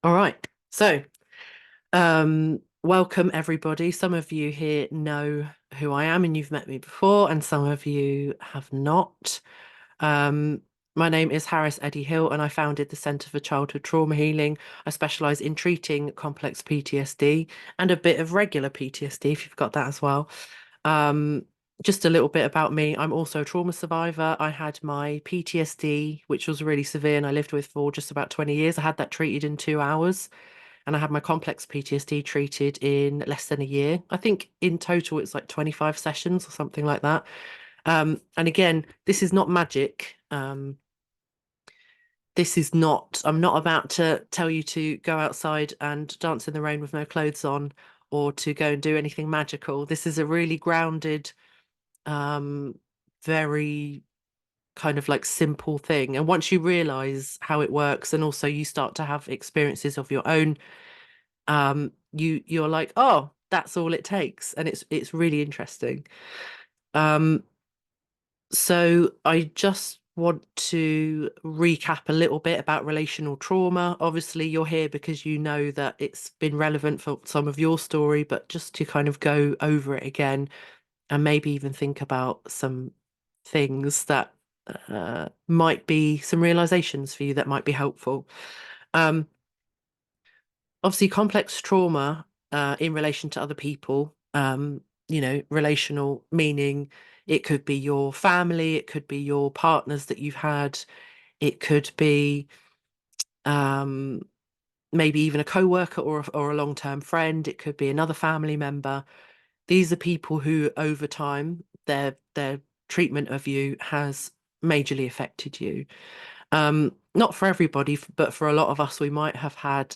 All right. Welcome everybody. Some of you here know who I am and you've met me before, and some of you have not. Um, my name is Harris Eddie Hill, and I founded the Centre for Childhood Trauma Healing. I specialise in treating complex PTSD and a bit of regular PTSD, if you've got that as well. Um, just a little bit about me. I'm also a trauma survivor. I had my PTSD, which was really severe, and I lived with for just about 20 years. I had that treated in 2 hours, and I had my complex PTSD treated in less than a year. I think in total it's like 25 sessions or something like that. And again, this is not magic. This is not, I'm not about to tell you to go outside and dance in the rain with no clothes on or to go and do anything magical. This is a really grounded, um, very kind of like simple thing. And once you realize how it works and also you start to have experiences of your own, you're like, oh, that's all it takes. And it's really interesting. Um, So I just want to recap a little bit about relational trauma. Obviously, you're here because you know that it's been relevant for some of your story, but just to kind of go over it again and maybe even think about some things that might be some realizations for you that might be helpful. Um, Obviously, complex trauma in relation to other people, relational meaning it could be your family, it could be your partners that you've had, it could be um, maybe even a co-worker or a long-term friend, it could be another family member. These are people who, over time, their treatment of you has majorly affected you. Not for everybody, but for a lot of us, we might have had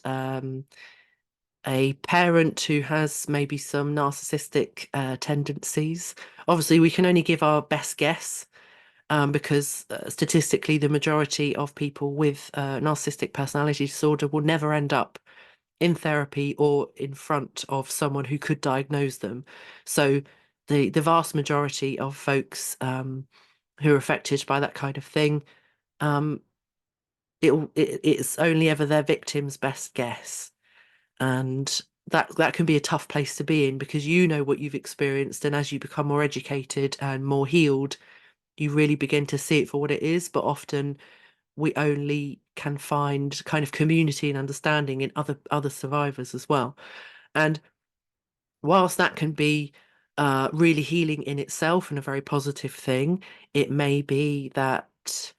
a parent who has maybe some narcissistic tendencies. Obviously, we can only give our best guess because statistically, the majority of people with narcissistic personality disorder will never end up in therapy or in front of someone who could diagnose them. So, the vast majority of folks who are affected by that kind of thing, um, it's only ever their victim's best guess. And that can be a tough place to be in because you know what you've experienced, and as you become more educated and more healed, you really begin to see it for what it is. But often we only can find kind of community and understanding in other survivors as well. And whilst that can be really healing in itself and a very positive thing, it may be that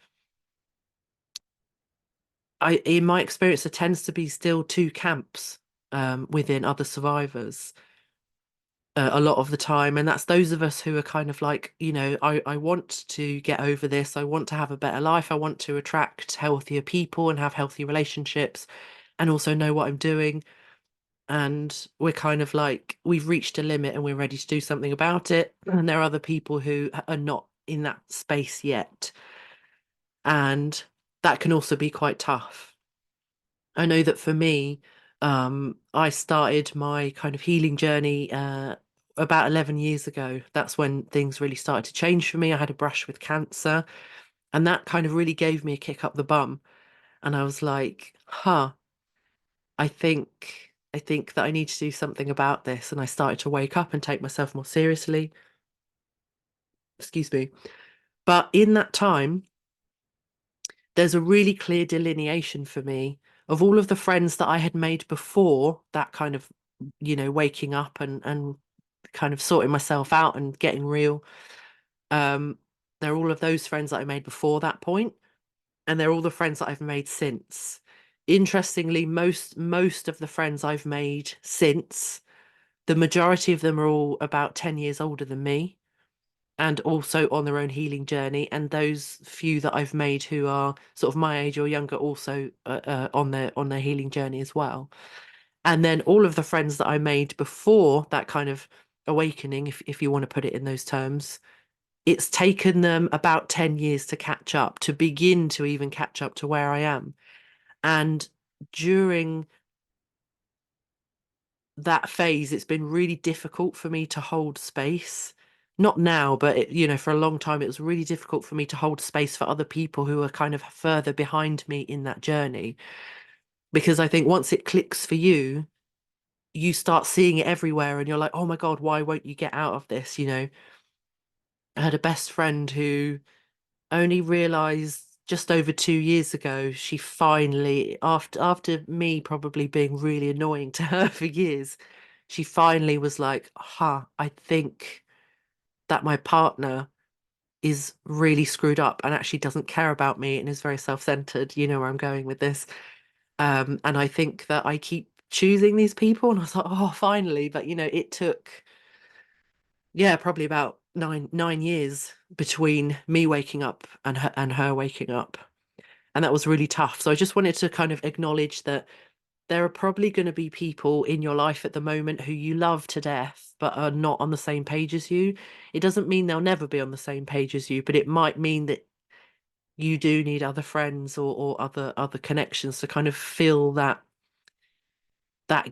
in my experience, there tends to be still two camps within other survivors a lot of the time. And that's those of us who are kind of like, I want to get over this. I want to have a better life. I want to attract healthier people and have healthy relationships and also know what I'm doing. And we're kind of like, we've reached a limit and we're ready to do something about it. And there are other people who are not in that space yet. And that can also be quite tough. I know that for me, I started my kind of healing journey about 11 years ago. That's when things really started to change for me. I had a brush with cancer, and that kind of really gave me a kick up the bum. And I was like, huh, I think that I need to do something about this. And I started to wake up and take myself more seriously. Excuse me. But in that time, there's a really clear delineation for me of all of the friends that I had made before that kind of, waking up and kind of sorting myself out and getting real. Um, they're all of those friends that I made before that point, and they're all the friends that I've made since. Interestingly, most of the friends I've made since, the majority of them are all about 10 years older than me and also on their own healing journey. And those few that I've made who are sort of my age or younger also on their healing journey as well. And then all of the friends that I made before that kind of awakening, if you want to put it in those terms, it's taken them about 10 years to catch up, to begin to even catch up to where I am. And during that phase, it's been really difficult for me to hold space. Not now, but for a long time, it was really difficult for me to hold space for other people who are kind of further behind me in that journey. because I think once it clicks for you, you start seeing it everywhere and you're like, oh my God, why won't you get out of this? I had a best friend who only realized just over 2 years ago, she finally, after me probably being really annoying to her for years, she finally was like, I think that my partner is really screwed up and actually doesn't care about me and is very self-centered. You know where I'm going with this. And I think that I keep choosing these people, and I was like, oh, finally. But it took, yeah, probably about nine years between me waking up and her waking up. And that was really tough. So I just wanted to kind of acknowledge that there are probably going to be people in your life at the moment who you love to death, but are not on the same page as you. It doesn't mean they'll never be on the same page as you, but it might mean that you do need other friends or other connections to kind of fill that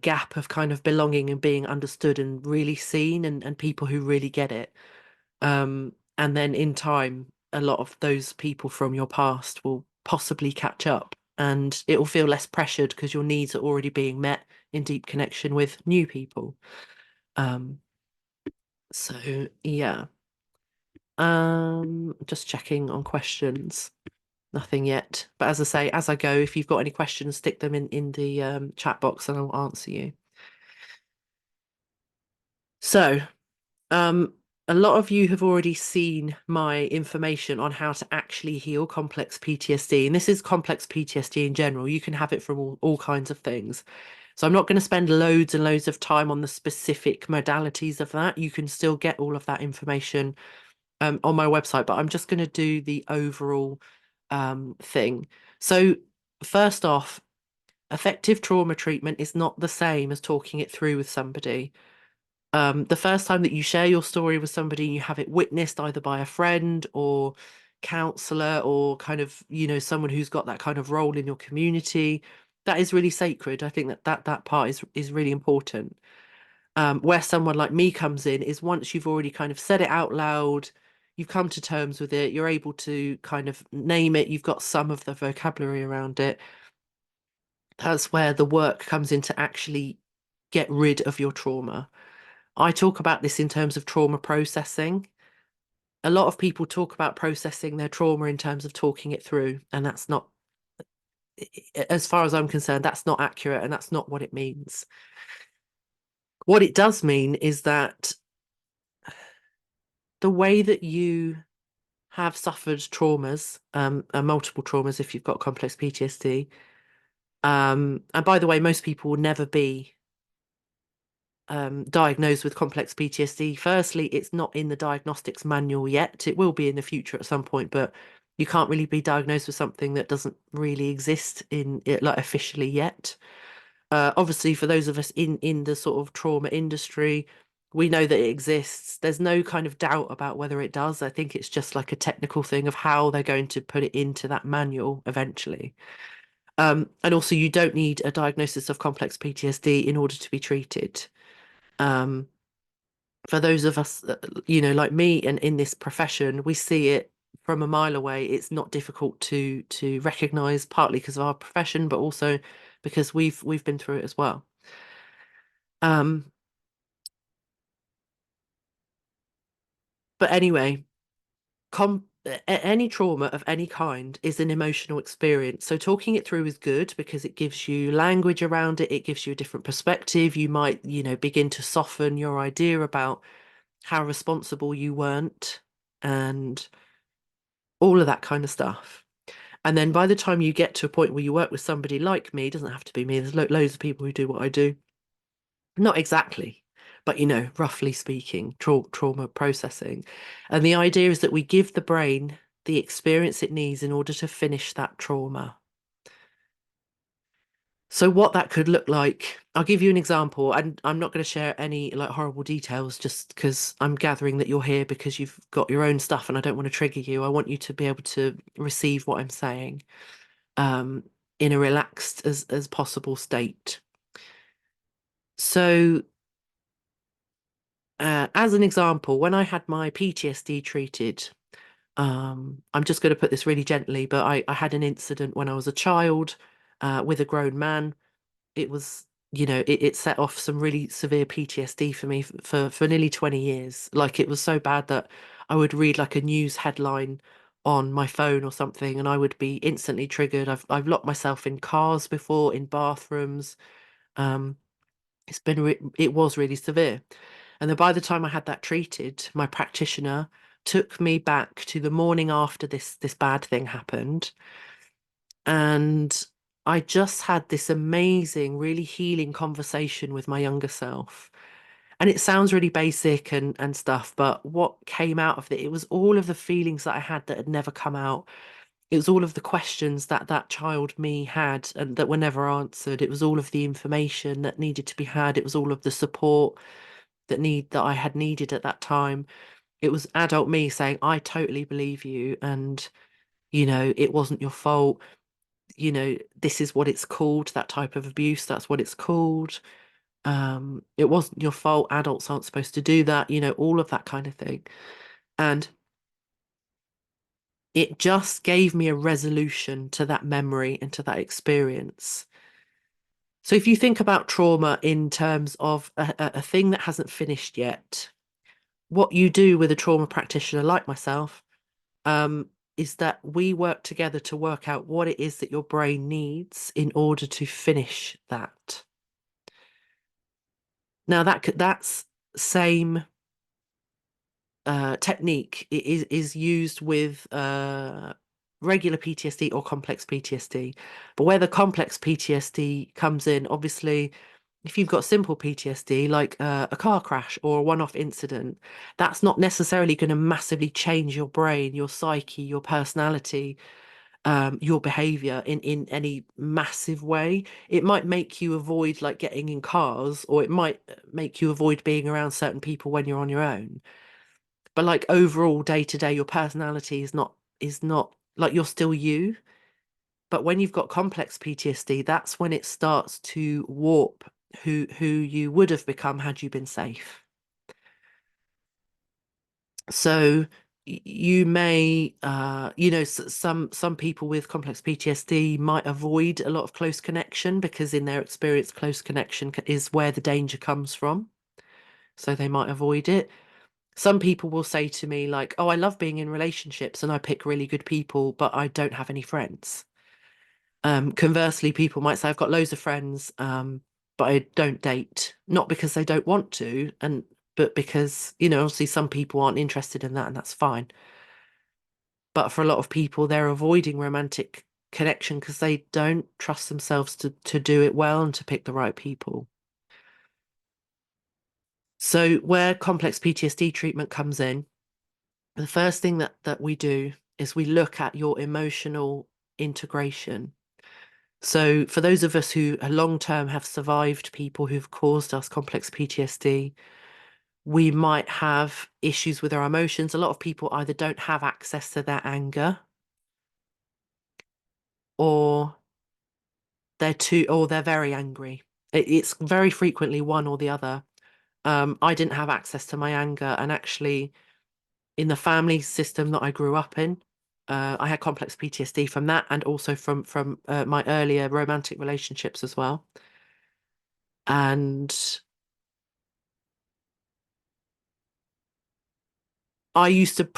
gap of kind of belonging and being understood and really seen, and people who really get it. And then in time, a lot of those people from your past will possibly catch up and it will feel less pressured because your needs are already being met in deep connection with new people. Um, so yeah. Just checking on questions. Nothing yet. But as I say, as I go, if you've got any questions, stick them in the chat box and I'll answer you. So, Um, a lot of you have already seen my information on how to actually heal complex PTSD. And this is complex PTSD in general. You can have it from all kinds of things. So I'm not going to spend loads and loads of time on the specific modalities of that. You can still get all of that information on my website, but I'm just going to do the overall thing. So first off, effective trauma treatment is not the same as talking it through with somebody. The first time that you share your story with somebody, you have it witnessed either by a friend or counselor or kind of, someone who's got that kind of role in your community. That is really sacred. I think that part is really important. Where someone like me comes in is once you've already kind of said it out loud, you've come to terms with it, you're able to kind of name it, you've got some of the vocabulary around it. That's where the work comes in to actually get rid of your trauma. I talk about this in terms of trauma processing. A lot of people talk about processing their trauma in terms of talking it through, and that's not, as far as I'm concerned, that's not accurate and that's not what it means. What it does mean is that the way that you have suffered traumas, multiple traumas if you've got complex PTSD, and by the way, most people will never be diagnosed with complex PTSD. Firstly, it's not in the diagnostics manual yet. It will be in the future at some point, but you can't really be diagnosed with something that doesn't really exist in it like officially yet. Obviously, for those of us in the sort of trauma industry, we know that it exists. There's no kind of doubt about whether it does. I think it's just like a technical thing of how they're going to put it into that manual eventually. And also, you don't need a diagnosis of complex PTSD in order to be treated. Um, for those of us, like me and in this profession, we see it from a mile away. It's not difficult to recognize, partly because of our profession, but also because we've been through it as well. Um, but anyway, any trauma of any kind is an emotional experience. So talking it through is good because it gives you language around it. It gives you a different perspective. You might, begin to soften your idea about how responsible you weren't and all of that kind of stuff. And then by the time you get to a point where you work with somebody like me, it doesn't have to be me, there's loads of people who do what I do. Not exactly, but roughly speaking, trauma processing. And the idea is that we give the brain the experience it needs in order to finish that trauma. So what that could look like, I'll give you an example, and I'm not going to share any like horrible details just because I'm gathering that you're here because you've got your own stuff and I don't want to trigger you. I want you to be able to receive what I'm saying um, in a relaxed as possible state. So as an example, when I had my PTSD treated, I'm just going to put this really gently, but I had an incident when I was a child. with a grown man. It was, it set off some really severe PTSD for me for nearly 20 years. Like it was so bad that I would read like a news headline on my phone or something and I would be instantly triggered. I've locked myself in cars before, in bathrooms. Um, it was really severe. And then by the time I had that treated, my practitioner took me back to the morning after this bad thing happened. And I just had this amazing, really healing conversation with my younger self. And it sounds really basic and stuff, but what came out of it was all of the feelings that I had that had never come out. It was all of the questions that that child me had and that were never answered. It was all of the information that needed to be had. It was all of the support that I had needed at that time. It was adult me saying, I totally believe you, and it wasn't your fault. This is what it's called, that type of abuse, that's what it's called. It wasn't your fault, adults aren't supposed to do that, all of that kind of thing. And it just gave me a resolution to that memory and to that experience. So if you think about trauma in terms of a thing that hasn't finished yet, what you do with a trauma practitioner like myself, um, is that we work together to work out what it is that your brain needs in order to finish that. Now that's same technique is used with regular PTSD or complex PTSD. But where the complex PTSD comes in, obviously, if you've got simple PTSD, like a car crash or a one-off incident, that's not necessarily going to massively change your brain, your psyche, your personality, your behavior in any massive way. It might make you avoid like getting in cars, or it might make you avoid being around certain people when you're on your own. But like overall day to day, your personality is not like you're still you. But when you've got complex PTSD, that's when it starts to warp who you would have become had you been safe. So you may, some people with complex PTSD might avoid a lot of close connection because in their experience, close connection is where the danger comes from. So they might avoid it. Some people will say to me like, "Oh, I love being in relationships and I pick really good people, but I don't have any friends." Conversely, people might say, "I've got loads of friends, but I don't date," not because they don't want to, but because, obviously some people aren't interested in that, and that's fine. But for a lot of people, they're avoiding romantic connection because they don't trust themselves to do it well and to pick the right people. So where complex PTSD treatment comes in, the first thing that we do is we look at your emotional integration. So for those of us who long term have survived people who've caused us complex PTSD, we might have issues with our emotions. A lot of people either don't have access to their anger, or they're very angry. It's very frequently one or the other. I didn't have access to my anger, and actually, in the family system that I grew up in, I had complex PTSD from that, and also from my earlier romantic relationships as well. And I used to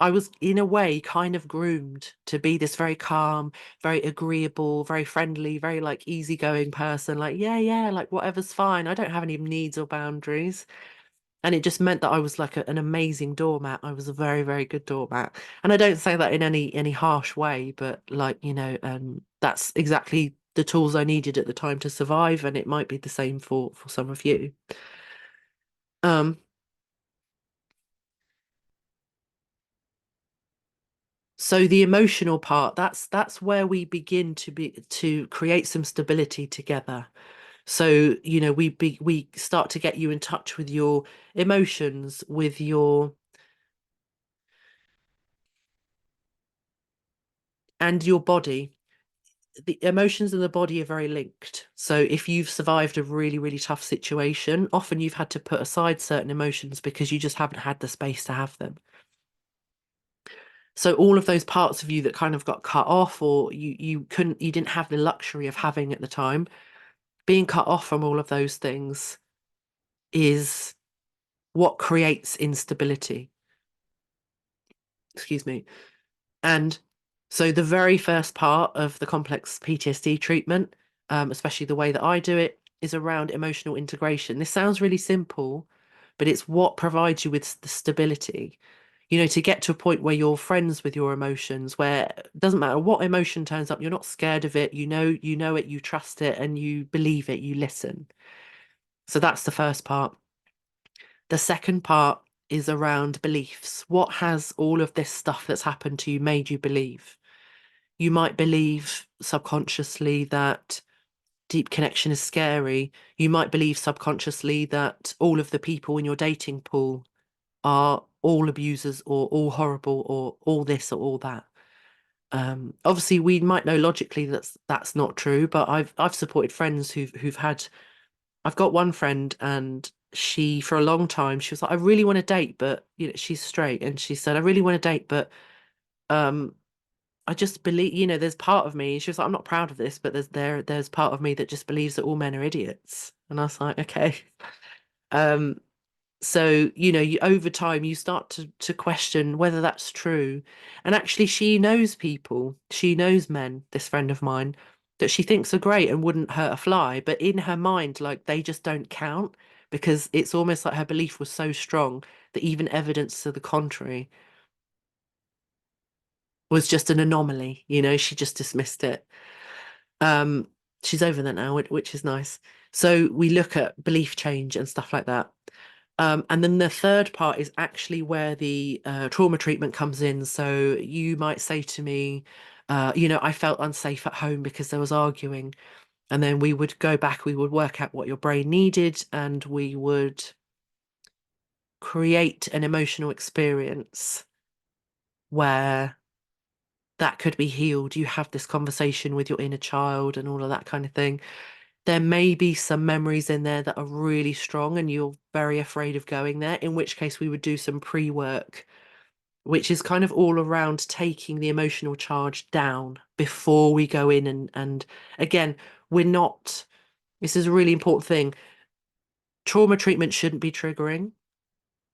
I was in a way kind of groomed to be this very calm, very agreeable, very friendly, very like easygoing person. Like, yeah, yeah, like whatever's fine. I don't have any needs or boundaries. And it just meant that I was like an amazing doormat. I was a very, very good doormat. And I don't say that in any harsh way, but like, that's exactly the tools I needed at the time to survive. And it might be the same for some of you. Um, so the emotional part, that's where we begin to create some stability together. So, we start to get you in touch with your emotions, with your and your body. The emotions and the body are very linked. So if you've survived a really, really tough situation, often you've had to put aside certain emotions because you just haven't had the space to have them. So all of those parts of you that kind of got cut off, or you didn't have the luxury of having at the time, being cut off from all of those things is what creates instability. Excuse me. And so the very first part of the complex PTSD treatment, especially the way that I do it, is around emotional integration. This sounds really simple, but it's what provides you with the stability. To get to a point where you're friends with your emotions, where it doesn't matter what emotion turns up, you're not scared of it, you know it, you trust it, and you believe it, you listen. So that's the first part. The second part is around beliefs. What has all of this stuff that's happened to you made you believe? You might believe subconsciously that deep connection is scary. You might believe subconsciously that all of the people in your dating pool are all abusers or all horrible or all this or all that. Obviously, we might know logically that's not true, but I've supported friends who've had. I've got one friend, and she for a long time she was like, I really want to date, but she's straight, and she said, I really want to date, but um I just believe, there's part of me. She was like, I'm not proud of this, but there's part of me that just believes that all men are idiots. And I was like, okay. Um, so, you over time you start to question whether that's true. And actually she knows people, she knows men, this friend of mine, that she thinks are great and wouldn't hurt a fly, but in her mind, like they just don't count because it's almost like her belief was so strong that even evidence to the contrary was just an anomaly, she just dismissed it. Um, she's over that now, which is nice. So we look at belief change and stuff like that. And then the third part is actually where the trauma treatment comes in. So you might say to me, I felt unsafe at home because there was arguing. And then we would go back, we would work out what your brain needed, and we would create an emotional experience where that could be healed. You have this conversation with your inner child and all of that kind of thing. There may be some memories in there that are really strong and you're very afraid of going there, in which case we would do some pre-work, which is kind of all around taking the emotional charge down before we go in and again, we're not, this is a really important thing. Trauma treatment shouldn't be triggering.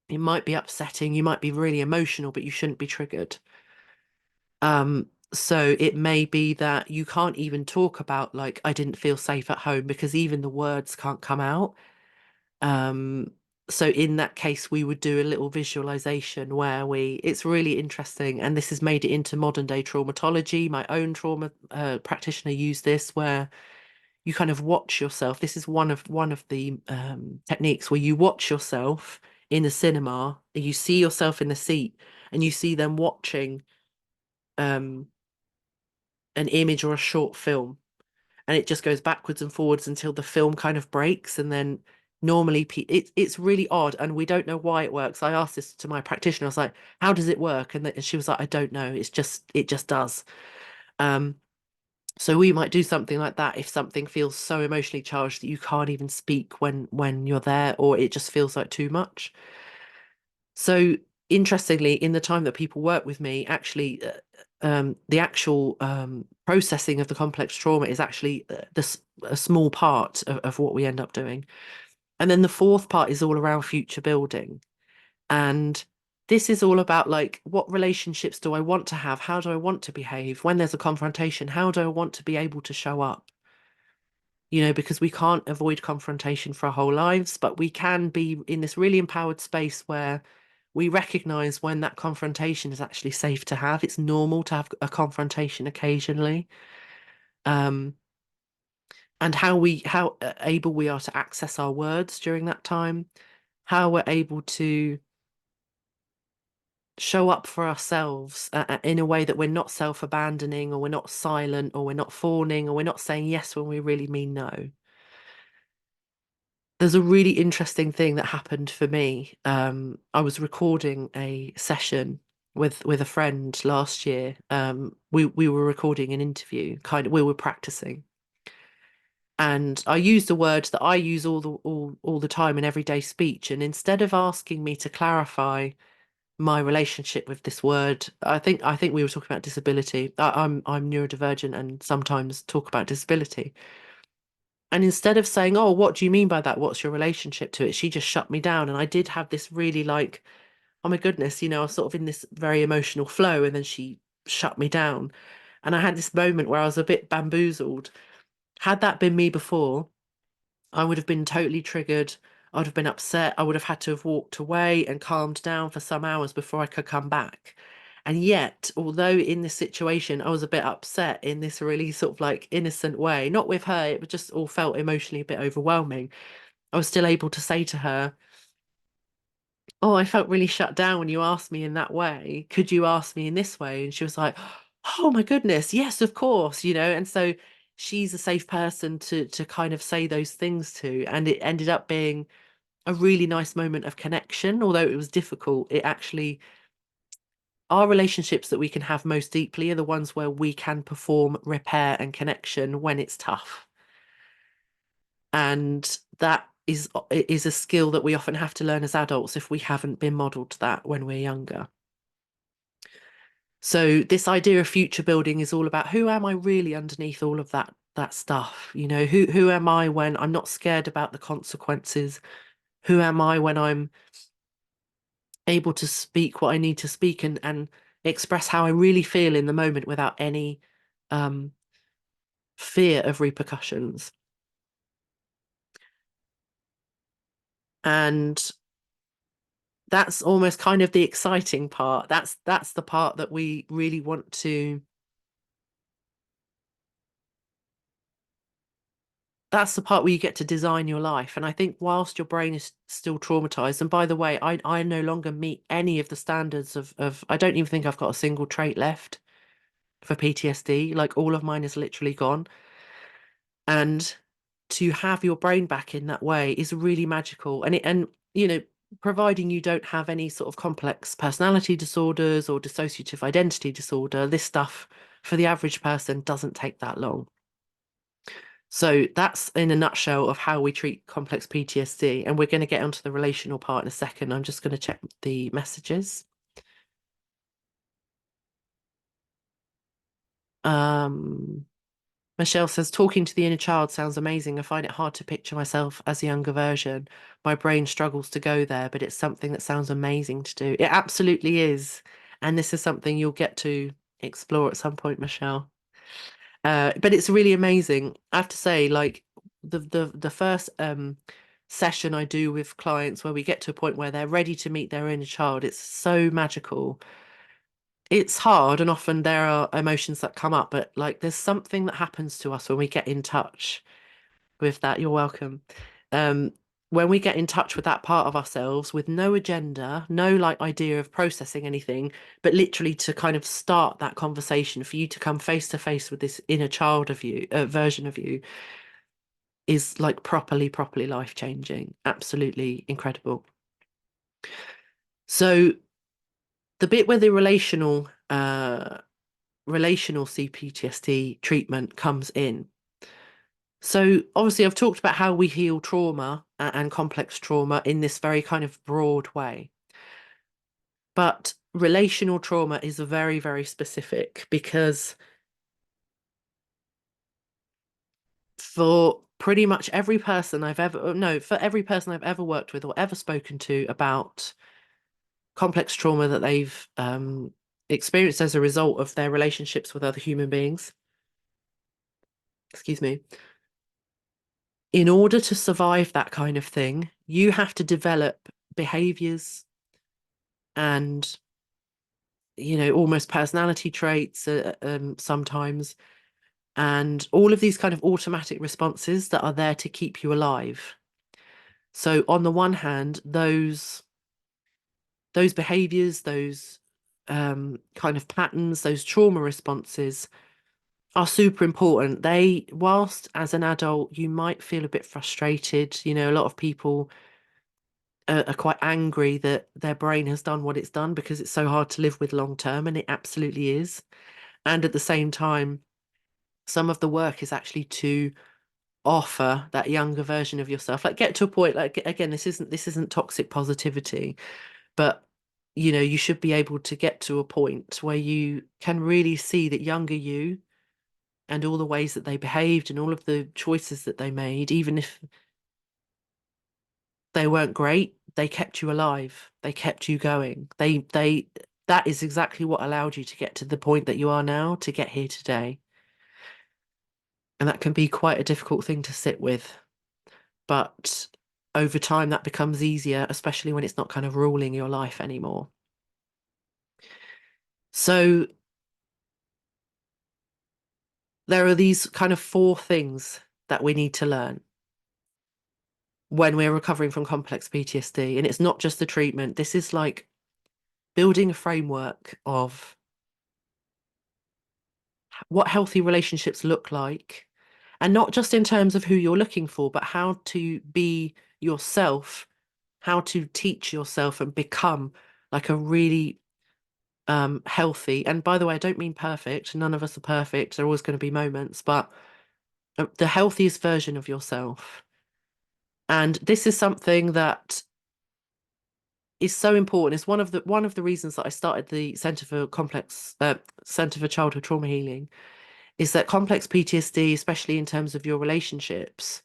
It might be upsetting, you might be really emotional, but you shouldn't be triggered. So it may be that you can't even talk about like I didn't feel safe at home because even the words can't come out. Um, so in that case, we would do a little visualization where it's really interesting, and this has made it into modern day traumatology. My own trauma practitioner used this where you kind of watch yourself. This is one of the techniques where you watch yourself in a cinema, and you see yourself in the seat, and you see them watching um, an image or a short film, and it just goes backwards and forwards until the film kind of breaks, and then normally it's really odd and we don't know why it works. I asked this to my practitioner. I was like, how does it work? And she was like, I don't know, it just does. um so we might do something like that if something feels so emotionally charged that you can't even speak when you're there, or it just feels like too much. So interestingly, in the time that people work with me, actually, the actual processing of the complex trauma is actually a small part of what we end up doing. And then the fourth part is all around future building. And this is all about like, what relationships do I want to have? How do I want to behave? When there's a confrontation, how do I want to be able to show up? Because we can't avoid confrontation for our whole lives, but we can be in this really empowered space where we recognize when that confrontation is actually safe to have. It's normal to have a confrontation occasionally. Um, and how able we are to access our words during that time, how we're able to show up for ourselves in a way that we're not self-abandoning, or we're not silent, or we're not fawning, or we're not saying yes when we really mean no. There's a really interesting thing that happened for me. I was recording a session with a friend last year. We were recording an interview, kind of we were practicing. And I used a word that I use all the time in everyday speech. And instead of asking me to clarify my relationship with this word. I think we were talking about disability. I'm neurodivergent and sometimes talk about disability. And instead of saying, "Oh, what do you mean by that? What's your relationship to it?" She just shut me down. And I did have this really like, oh my goodness, I was sort of in this very emotional flow, and then she shut me down. And I had this moment where I was a bit bamboozled. Had that been me before, I would have been totally triggered. I would have been upset. I would have had to have walked away and calmed down for some hours before I could come back. And yet, although in this situation I was a bit upset in this really sort of like innocent way, not with her, it just all felt emotionally a bit overwhelming. I was still able to say to her, "Oh, I felt really shut down when you asked me in that way. Could you ask me in this way?" And she was like, "Oh my goodness, yes, of course," And so she's a safe person to kind of say those things to, and it ended up being a really nice moment of connection. Although it was difficult, it actually our relationships that we can have most deeply are the ones where we can perform repair and connection when it's tough. And that is a skill that we often have to learn as adults if we haven't been modeled that when we're younger. So this idea of future building is all about who am I really underneath all of that stuff? Who am I when I'm not scared about the consequences? Who am I when I'm able to speak what I need to speak and express how I really feel in the moment without any um, fear of repercussions? And that's almost kind of the exciting part. That's the part that we really want to. That's the part where you get to design your life. And I think whilst your brain is still traumatized, and by the way, I no longer meet any of the standards of I don't even think I've got a single trait left for PTSD. Like all of mine is literally gone. And to have your brain back in that way is really magical. And providing you don't have any sort of complex personality disorders or dissociative identity disorder, this stuff for the average person doesn't take that long. So that's in a nutshell of how we treat complex PTSD. And we're going to get onto the relational part in a second. I'm just going to check the messages. Um, Michelle says, talking to the inner child sounds amazing. I find it hard to picture myself as a younger version. My brain struggles to go there, but it's something that sounds amazing to do. It absolutely is. And this is something you'll get to explore at some point, Michelle. But it's really amazing. I have to say, like the first session I do with clients where we get to a point where they're ready to meet their inner child, it's so magical. It's hard, and often there are emotions that come up, but like there's something that happens to us when we get in touch with that. You're welcome. Um, when we get in touch with that part of ourselves with no agenda, no like idea of processing anything, but literally to kind of start that conversation for you to come face to face with this inner child of you, version of you, is like properly life changing. Absolutely incredible. So the bit where the relational cPTSD treatment comes in. So obviously I've talked about how we heal trauma and complex trauma in this very kind of broad way. But relational trauma is very, very specific because for pretty much every person I've ever, no, for every person I've ever worked with or ever spoken to about complex trauma that they've experienced as a result of their relationships with other human beings, excuse me, in order to survive that kind of thing, you have to develop behaviors and almost personality traits sometimes, and all of these kind of automatic responses that are there to keep you alive. So on the one hand, those behaviors, those kind of patterns, those trauma responses are super important. Whilst as an adult, you might feel a bit frustrated. A lot of people are quite angry that their brain has done what it's done because it's so hard to live with long term, and it absolutely is. And at the same time, some of the work is actually to offer that younger version of yourself. Like get to a point, like again, this isn't toxic positivity, but you should be able to get to a point where you can really see that younger you and all the ways that they behaved and all of the choices that they made, even if they weren't great, they kept you alive. They kept you going. That is exactly what allowed you to get to the point that you are now, to get here today. And that can be quite a difficult thing to sit with. But over time, that becomes easier, especially when it's not kind of ruling your life anymore. So there are these kind of four things that we need to learn when we're recovering from complex PTSD. And it's not just the treatment. This is like building a framework of what healthy relationships look like, and not just in terms of who you're looking for, but how to be yourself, how to teach yourself and become like a really healthy. And by the way, I don't mean perfect. None of us are perfect. There are always going to be moments, but the healthiest version of yourself. And this is something that is so important. It's one of the reasons that I started the Centre for Childhood Trauma Healing, is that complex PTSD, especially in terms of your relationships,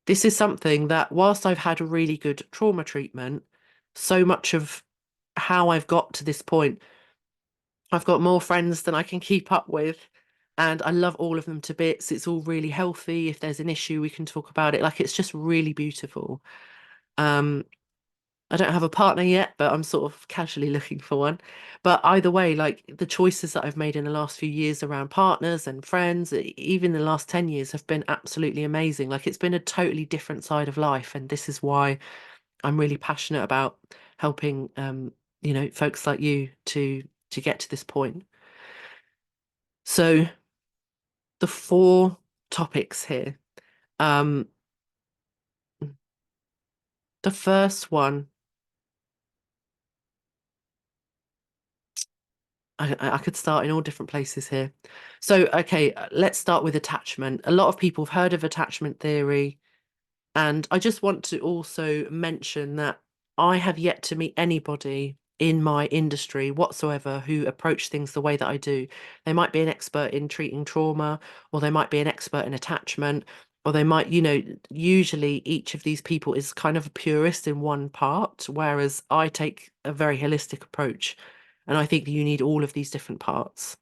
this is something that, whilst I've had a really good trauma treatment, so much of how I've got to this point, I've got more friends than I can keep up with. And I love all of them to bits. It's all really healthy. If there's an issue, we can talk about it. Like, it's just really beautiful. Um, I don't have a partner yet, but I'm sort of casually looking for one. But either way, like, the choices that I've made in the last few years around partners and friends, even the last 10 years, have been absolutely amazing. Like, it's been a totally different side of life. And this is why I'm really passionate about helping folks like you to get to this point. So the four topics here. Um, the first one, I could start in all different places here. So, okay, let's start with attachment. A lot of people have heard of attachment theory. And I just want to also mention that I have yet to meet anybody in my industry whatsoever who approach things the way that I do. They might be an expert in treating trauma, or they might be an expert in attachment, or they might, usually each of these people is kind of a purist in one part, whereas I take a very holistic approach. And I think that you need all of these different parts.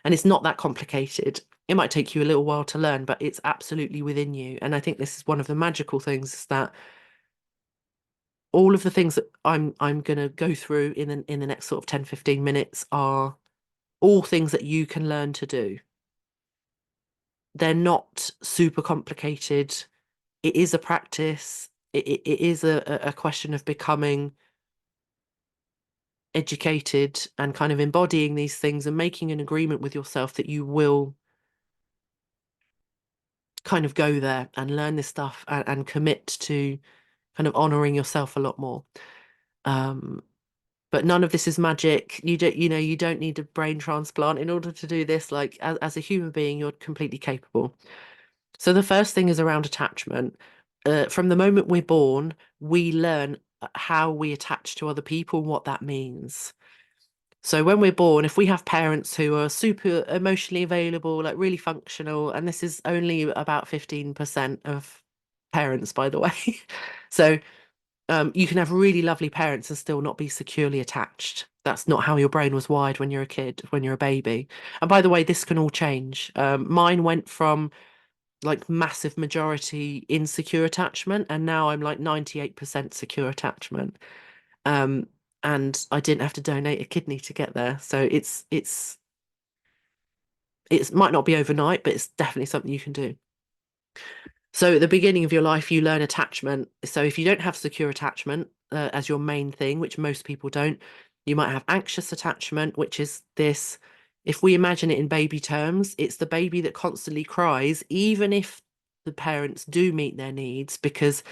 And it's not that complicated. It might take you a little while to learn, but it's absolutely within you. And I think this is one of the magical things, is that all of the things that I'm going to go through in the next sort of 10-15 minutes are all things that you can learn to do. They're not super complicated. It is a practice. It is a question of becoming educated and kind of embodying these things and making an agreement with yourself that you will kind of go there and learn this stuff, and commit to kind of honoring yourself a lot more. Um, but none of this is magic. You don't need a brain transplant in order to do this. Like, as a human being, you're completely capable. So the first thing is around attachment. From the moment we're born, we learn how we attach to other people and what that means. So when we're born, if we have parents who are super emotionally available, like really functional, and this is only about 15% of parents, by the way. So you can have really lovely parents and still not be securely attached. That's not how your brain was wired when you're a kid, when you're a baby. And by the way, this can all change. Mine went from like massive majority insecure attachment, and now I'm like 98% secure attachment. Um, and I didn't have to donate a kidney to get there. So it might not be overnight, but it's definitely something you can do. So at the beginning of your life, you learn attachment. So if you don't have secure attachment as your main thing, which most people don't, you might have anxious attachment, which is this. If we imagine it in baby terms, it's the baby that constantly cries, even if the parents do meet their needs, because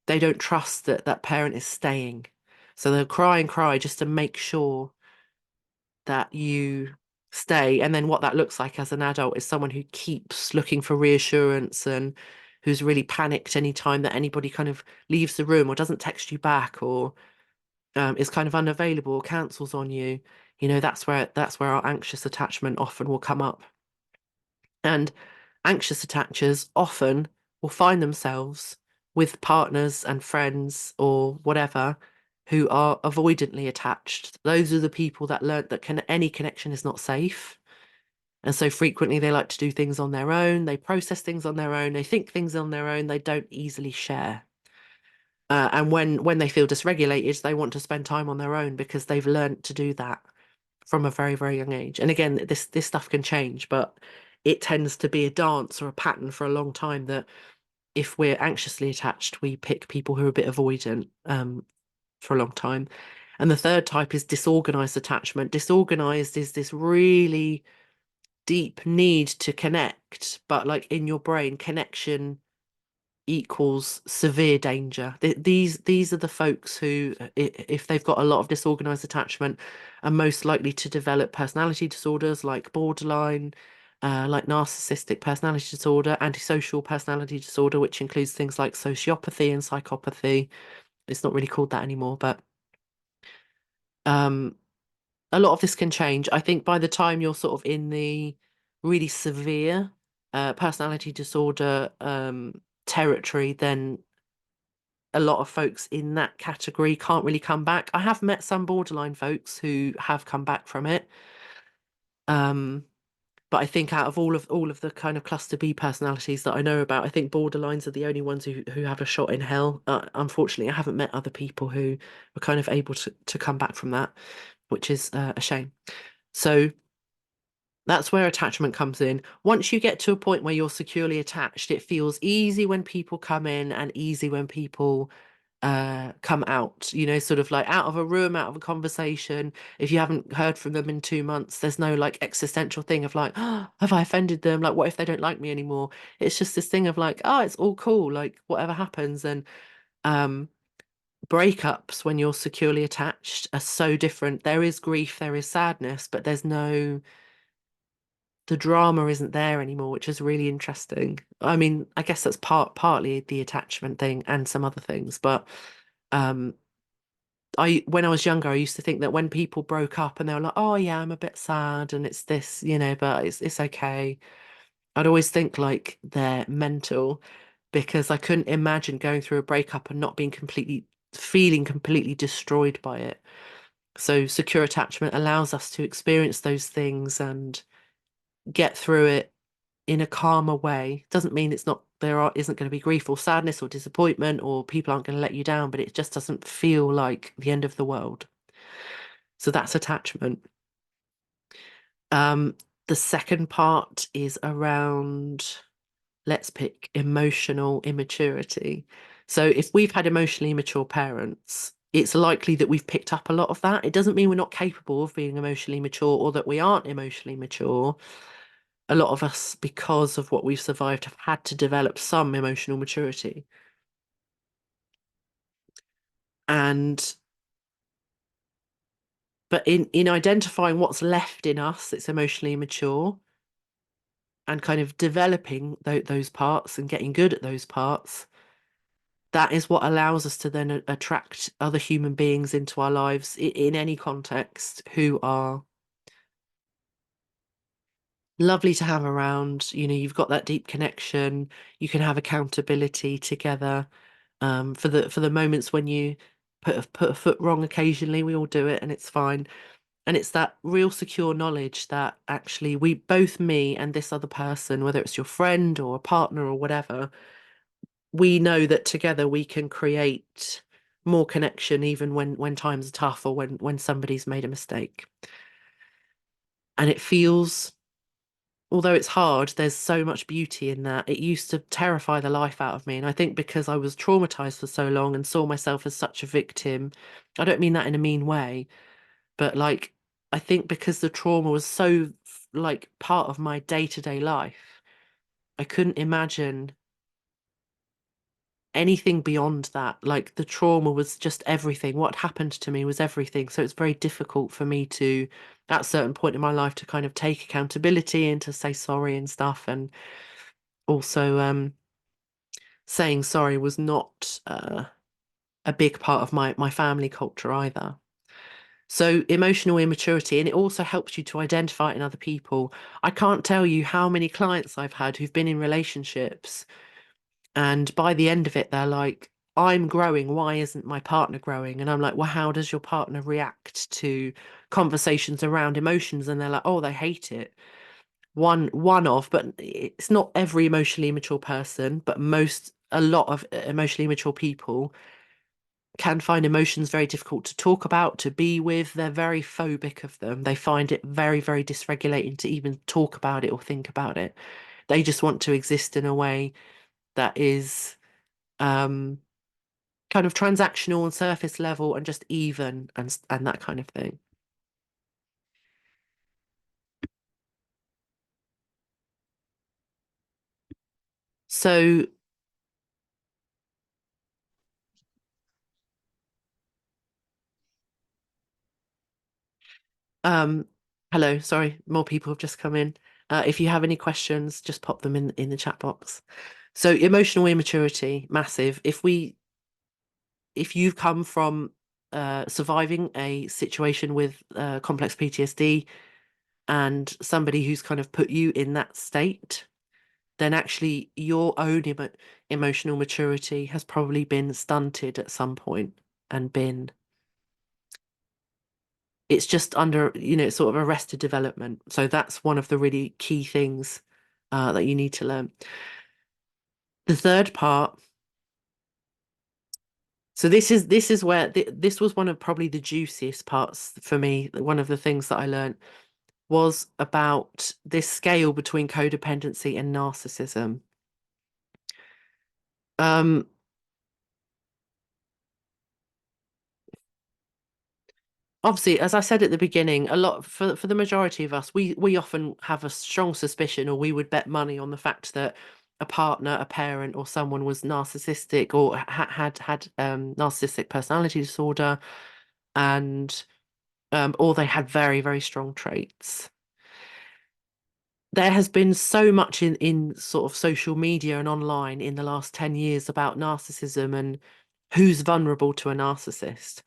they don't trust that that parent is staying. So they'll cry and cry just to make sure that you stay. And then what that looks like as an adult is someone who keeps looking for reassurance, and who's really panicked anytime that anybody kind of leaves the room or doesn't text you back, or is kind of unavailable or cancels on you, that's where our anxious attachment often will come up. And anxious attachers often will find themselves with partners and friends or whatever who are avoidantly attached. Those are the people that learn that any connection is not safe. And so frequently they like to do things on their own, they process things on their own, they think things on their own, they don't easily share. And when they feel dysregulated, they want to spend time on their own because they've learned to do that from a very, very young age. And again, this stuff can change, but it tends to be a dance or a pattern for a long time that if we're anxiously attached, we pick people who are a bit avoidant for a long time. And the third type is disorganized attachment. Disorganized is this really deep need to connect, but like in your brain, connection equals severe danger. These are the folks who, if they've got a lot of disorganized attachment, are most likely to develop personality disorders like borderline, like narcissistic personality disorder, antisocial personality disorder, which includes things like sociopathy and psychopathy. It's not really called that anymore, but um, a lot of this can change. I think by the time you're sort of in the really severe personality disorder territory, then a lot of folks in that category can't really come back. I have met some borderline folks who have come back from it. Um, but I think out of all of the kind of cluster B personalities that I know about, I think borderlines are the only ones who have a shot in hell. Unfortunately, I haven't met other people who were kind of able to come back from that, which is a shame. So that's where attachment comes in. Once you get to a point where you're securely attached, it feels easy when people come in and easy when people come out, sort of like out of a room, out of a conversation. If you haven't heard from them in 2 months, there's no like existential thing of like, oh, have I offended them? Like, what if they don't like me anymore? It's just this thing of like, oh, it's all cool, like whatever happens. And um breakups when you're securely attached are so different. There is grief, there is sadness, but the drama isn't there anymore, which is really interesting. I mean, I guess that's partly the attachment thing and some other things, but um I when I was younger, I used to think that when people broke up and they were like, "Oh yeah, I'm a bit sad and it's this, but it's okay." I'd always think like they're mental because I couldn't imagine going through a breakup and not being feeling completely destroyed by it. So secure attachment allows us to experience those things and get through it in a calmer way. Doesn't mean it's not isn't going to be grief or sadness or disappointment or people aren't going to let you down, but it just doesn't feel like the end of the world. So that's attachment. Um, the second part is around, let's pick emotional immaturity. So if we've had emotionally immature parents, it's likely that we've picked up a lot of that. It doesn't mean we're not capable of being emotionally mature or that we aren't emotionally mature. A lot of us, because of what we've survived, have had to develop some emotional maturity. And but in identifying what's left in us that's emotionally immature and kind of developing those parts and getting good at those parts, that is what allows us to then attract other human beings into our lives in any context who are lovely to have around. You've got that deep connection. You can have accountability together. For the moments when you put a foot wrong occasionally, we all do it and it's fine. And it's that real secure knowledge that actually we both, me and this other person, whether it's your friend or a partner or whatever, we know that together we can create more connection even when times are tough or when somebody's made a mistake. And it feels, although it's hard, there's so much beauty in that. It used to terrify the life out of me. And I think because I was traumatized for so long and saw myself as such a victim, I don't mean that in a mean way, but like I think because the trauma was so like part of my day-to-day life, I couldn't imagine anything beyond that. Like the trauma was just everything. What happened to me was everything. So it's very difficult for me to, at a certain point in my life, to kind of take accountability and to say sorry and stuff. And also saying sorry was not a big part of my family culture either. So emotional immaturity, and it also helps you to identify it in other people. I can't tell you how many clients I've had who've been in relationships, and by the end of it, they're like, I'm growing. Why isn't my partner growing? And I'm like, well, how does your partner react to conversations around emotions? And they're like, oh, they hate it. But it's not every emotionally immature person, but a lot of emotionally immature people can find emotions very difficult to talk about, to be with. They're very phobic of them. They find it very, very dysregulating to even talk about it or think about it. They just want to exist in a way that is um, kind of transactional and surface level and just even and that kind of thing. So, um, hello, sorry, more people have just come in. If you have any questions, just pop them in the chat box. So, emotional immaturity, massive. If you've come from surviving a situation with complex PTSD and somebody who's kind of put you in that state, then actually your own emotional maturity has probably been stunted at some point and been, it's just under, it's sort of arrested development. So that's one of the really key things that you need to learn. The third part, so this is where this was one of probably the juiciest parts for me. One of the things that I learned was about this scale between codependency and narcissism. Um, Obviously, as I said at the beginning, a lot for the majority of us, we often have a strong suspicion, or we would bet money on the fact that a partner, a parent, or someone was narcissistic or had narcissistic personality disorder, and or they had very, very strong traits. There has been so much in sort of social media and online in the last 10 years about narcissism and who's vulnerable to a narcissist.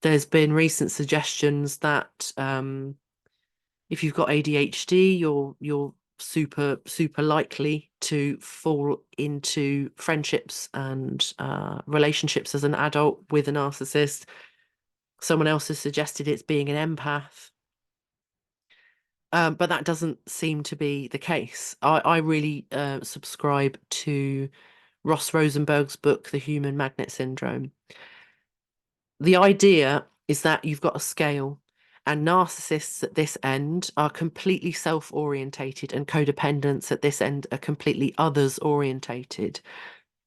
There's been recent suggestions that if you've got ADHD, you're super likely to fall into friendships and relationships as an adult with a narcissist. Someone else has suggested it's being an empath. But that doesn't seem to be the case. I really subscribe to Ross Rosenberg's book, The Human Magnet Syndrome. The idea is that you've got a scale, and narcissists at this end are completely self-orientated, and codependents at this end are completely others-orientated.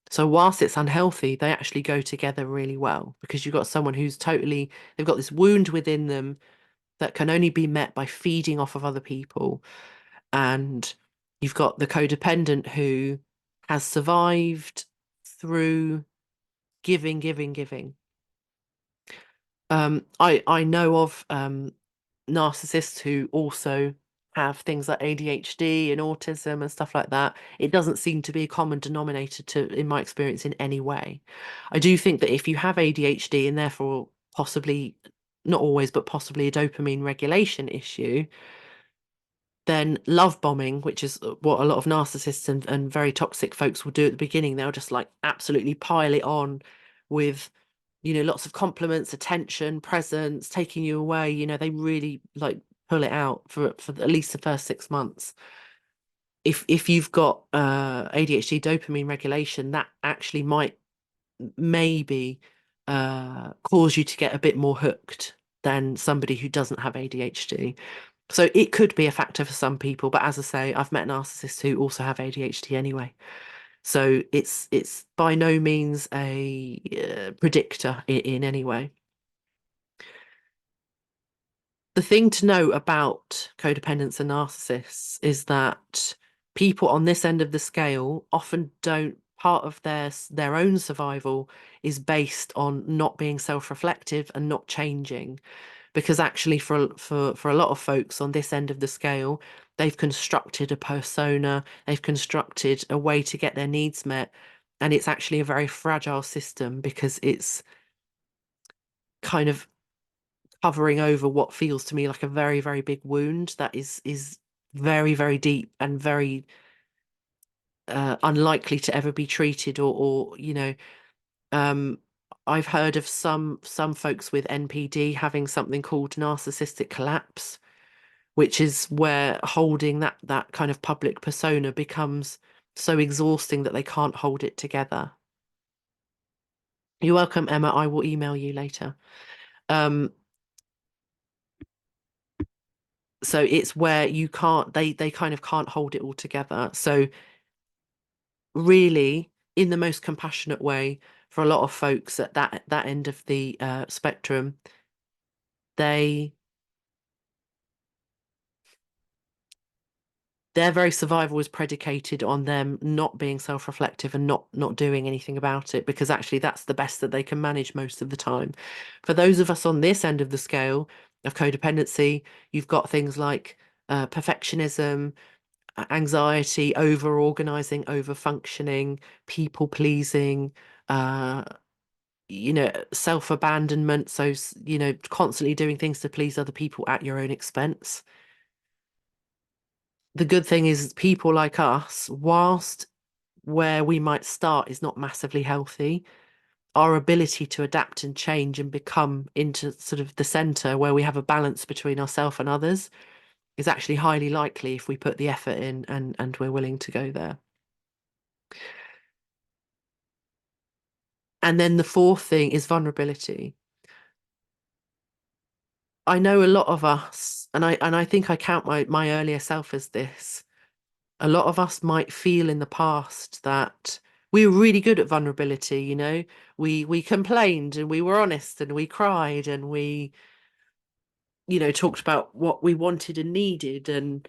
So whilst it's unhealthy, they actually go together really well because you've got someone who's totally, they've got this wound within them that can only be met by feeding off of other people. And you've got the codependent who has survived through giving, giving, giving. I know of narcissists who also have things like ADHD and autism and stuff like that. It doesn't seem to be a common denominator in my experience, in any way. I do think that if you have ADHD and therefore possibly, not always, but possibly a dopamine regulation issue, then love bombing, which is what a lot of narcissists and very toxic folks will do at the beginning, they'll just like absolutely pile it on with, lots of compliments, attention, presents, taking you away. They really like pull it out for at least the first 6 months. If you've got ADHD dopamine regulation, that actually might maybe cause you to get a bit more hooked than somebody who doesn't have ADHD. So it could be a factor for some people, but as I say, I've met narcissists who also have ADHD anyway. So it's by no means a predictor in any way. The thing to know about codependents and narcissists is that people on this end of the scale often don't, part of their own survival is based on not being self-reflective and not changing, because actually for a lot of folks on this end of the scale, they've constructed a persona, they've constructed a way to get their needs met, and it's actually a very fragile system because it's kind of covering over what feels to me like a very, very big wound that is very, very deep and very unlikely to ever be treated or um I've heard of some folks with NPD having something called narcissistic collapse, which is where holding that kind of public persona becomes so exhausting that they can't hold it together. You're welcome, Emma. I will email you later. Um, so it's where you can't they kind of can't hold it all together. So really, in the most compassionate way, for a lot of folks at that end of the spectrum, they their very survival is predicated on them not being self-reflective and not doing anything about it, because actually that's the best that they can manage most of the time. For those of us on this end of the scale of codependency, you've got things like perfectionism, anxiety, over organizing, over functioning, people pleasing, uh, self-abandonment. So, constantly doing things to please other people at your own expense. The good thing is people like us, whilst where we might start is not massively healthy, our ability to adapt and change and become into sort of the center where we have a balance between ourselves and others is actually highly likely if we put the effort in and we're willing to go there. And then the fourth thing is vulnerability. I know a lot of us, and I think I count my earlier self as this. A lot of us might feel in the past that we were really good at vulnerability, we complained and we were honest and we cried and we talked about what we wanted and needed. And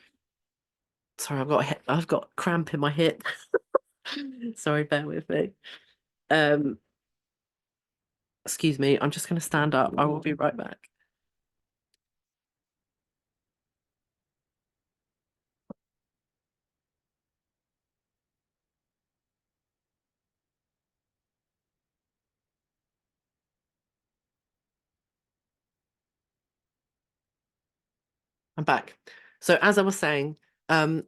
sorry, I've got cramp in my hip. Sorry, bear with me. um Excuse me, I'm just going to stand up. I will be right back. I'm back. So as I was saying, um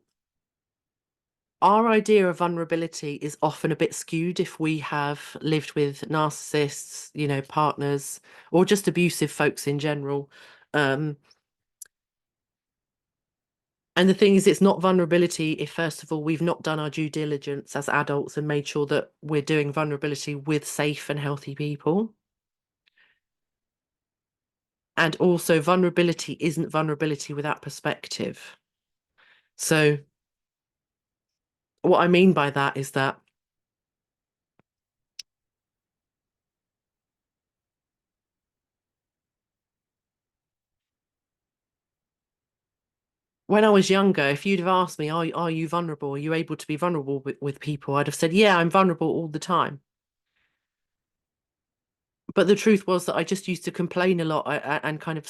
our idea of vulnerability is often a bit skewed if we have lived with narcissists, partners, or just abusive folks in general. Um, and the thing is, it's not vulnerability if, first of all, we've not done our due diligence as adults and made sure that we're doing vulnerability with safe and healthy people. And also, vulnerability isn't vulnerability without perspective. So, what I mean by that is that when I was younger, if you'd have asked me, are you vulnerable? Are you able to be vulnerable with people? I'd have said, yeah, I'm vulnerable all the time. But the truth was that I just used to complain a lot and kind of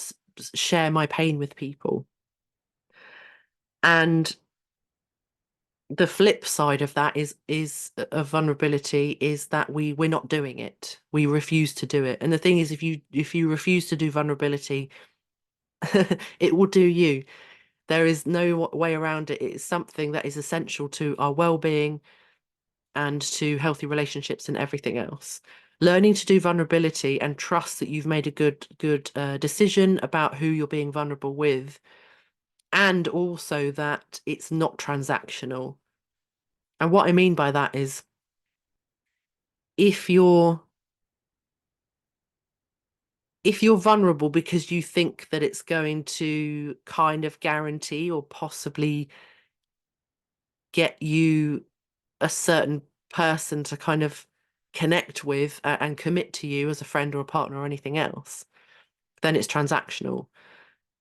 share my pain with people. And the flip side of that is a vulnerability is that we're not doing it. We refuse to do it. And the thing is, if you refuse to do vulnerability, it will do you. There is no way around it. It's something that is essential to our well-being and to healthy relationships and everything else. Learning to do vulnerability and trust that you've made a good decision about who you're being vulnerable with, and also that it's not transactional. And what I mean by that is if you're if you're vulnerable because you think that it's going to kind of guarantee or possibly get you a certain person to kind of connect with and commit to you as a friend or a partner or anything else, then it's transactional.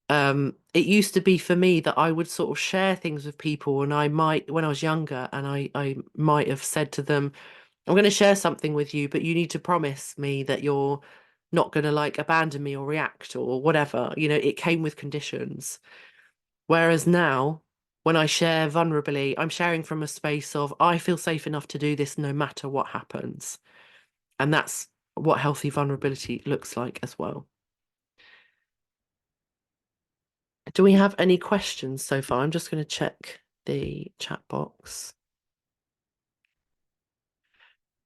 It used to be for me that I would sort of share things with people, and I might, when I was younger, and I might have said to them, I'm going to share something with you, but you need to promise me that you're not going to like abandon me or react or whatever. It came with conditions. Whereas now, when I share vulnerably, I'm sharing from a space of I feel safe enough to do this no matter what happens. And that's what healthy vulnerability looks like as well. Do we have any questions so far? I'm just going to check the chat box.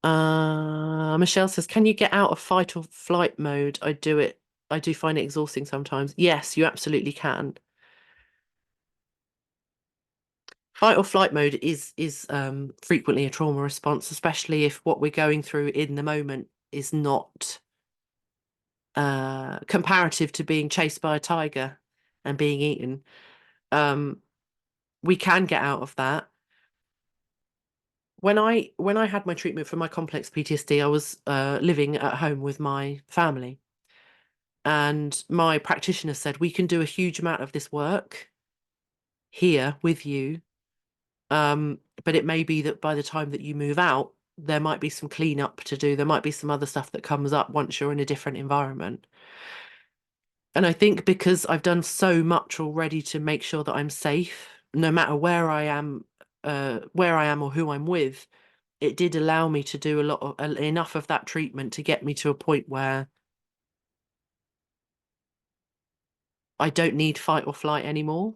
Michelle says, can you get out of fight or flight mode? I do it. I do find it exhausting sometimes. Yes, you absolutely can. Fight or flight mode is frequently a trauma response, especially if what we're going through in the moment is not comparative to being chased by a tiger and being eaten. Um, we can get out of that. When I had my treatment for my complex PTSD, I was living at home with my family, and my practitioner said we can do a huge amount of this work here with you, but it may be that by the time that you move out, there might be some cleanup to do. There might be some other stuff that comes up once you're in a different environment. And I think because I've done so much already to make sure that I'm safe, no matter where I am or who I'm with, it did allow me to do a lot of enough of that treatment to get me to a point where I don't need fight or flight anymore.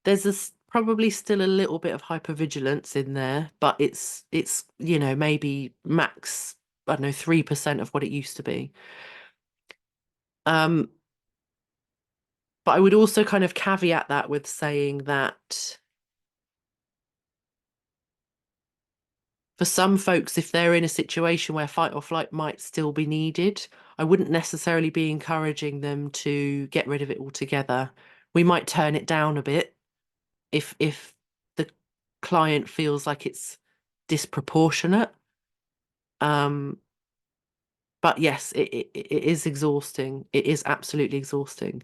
There's probably still a little bit of hypervigilance in there, but it's maybe max, I don't know, 3% of what it used to be. Um, but I would also kind of caveat that with saying that for some folks, if they're in a situation where fight or flight might still be needed, I wouldn't necessarily be encouraging them to get rid of it altogether. We might turn it down a bit if the client feels like it's disproportionate. Um, but yes, it is exhausting. It is absolutely exhausting.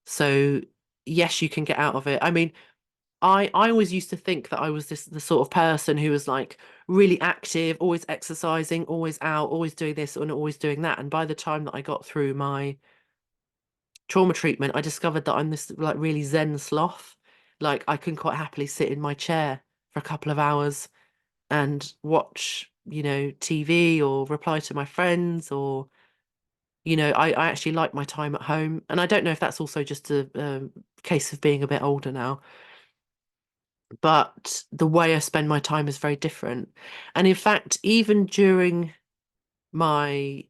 So yes, you can get out of it. I mean, I always used to think that I was the sort of person who was like really active, always exercising, always out, always doing this and always doing that. And by the time that I got through my trauma treatment, I discovered that I'm this like really Zen sloth. Like I can quite happily sit in my chair for a couple of hours and watch, TV or reply to my friends or, I actually like my time at home. And I don't know if that's also just a case of being a bit older now, but the way I spend my time is very different. And in fact, even during my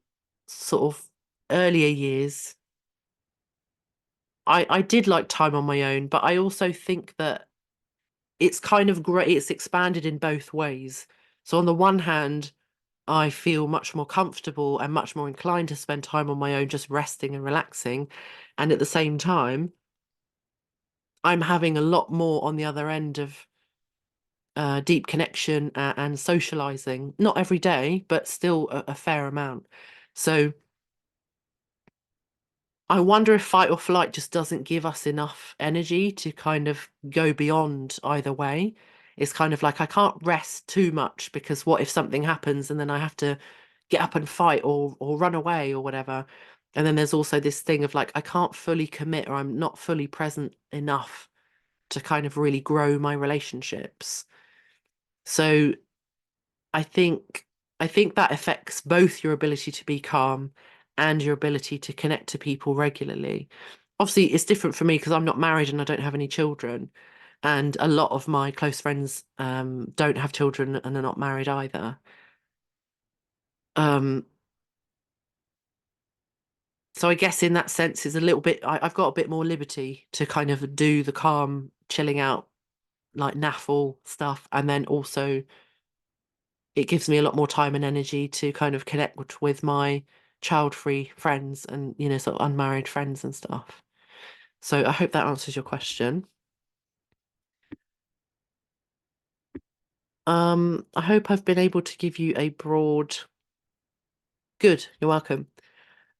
sort of earlier years, I did like time on my own, but I also think that it's kind of great. It's expanded in both ways. So on the one hand, I feel much more comfortable and much more inclined to spend time on my own, just resting and relaxing. And at the same time, I'm having a lot more on the other end of deep connection and socializing. Not every day, but still a fair amount. So I wonder if fight or flight just doesn't give us enough energy to kind of go beyond either way. It's kind of like I can't rest too much because what if something happens and then I have to get up and fight or run away or whatever. And then there's also this thing of like I can't fully commit or I'm not fully present enough to kind of really grow my relationships. So I think I think that affects both your ability to be calm and your ability to connect to people regularly. Obviously, it's different for me because I'm not married and I don't have any children. And a lot of my close friends don't have children and are not married either. Um, so I guess in that sense, it's a little bit, I've got a bit more liberty to kind of do the calm, chilling out, like naffle stuff. And then also it gives me a lot more time and energy to kind of connect with my child-free friends and, sort of unmarried friends and stuff. So I hope that answers your question. I hope I've been able to give you a broad, good, you're welcome.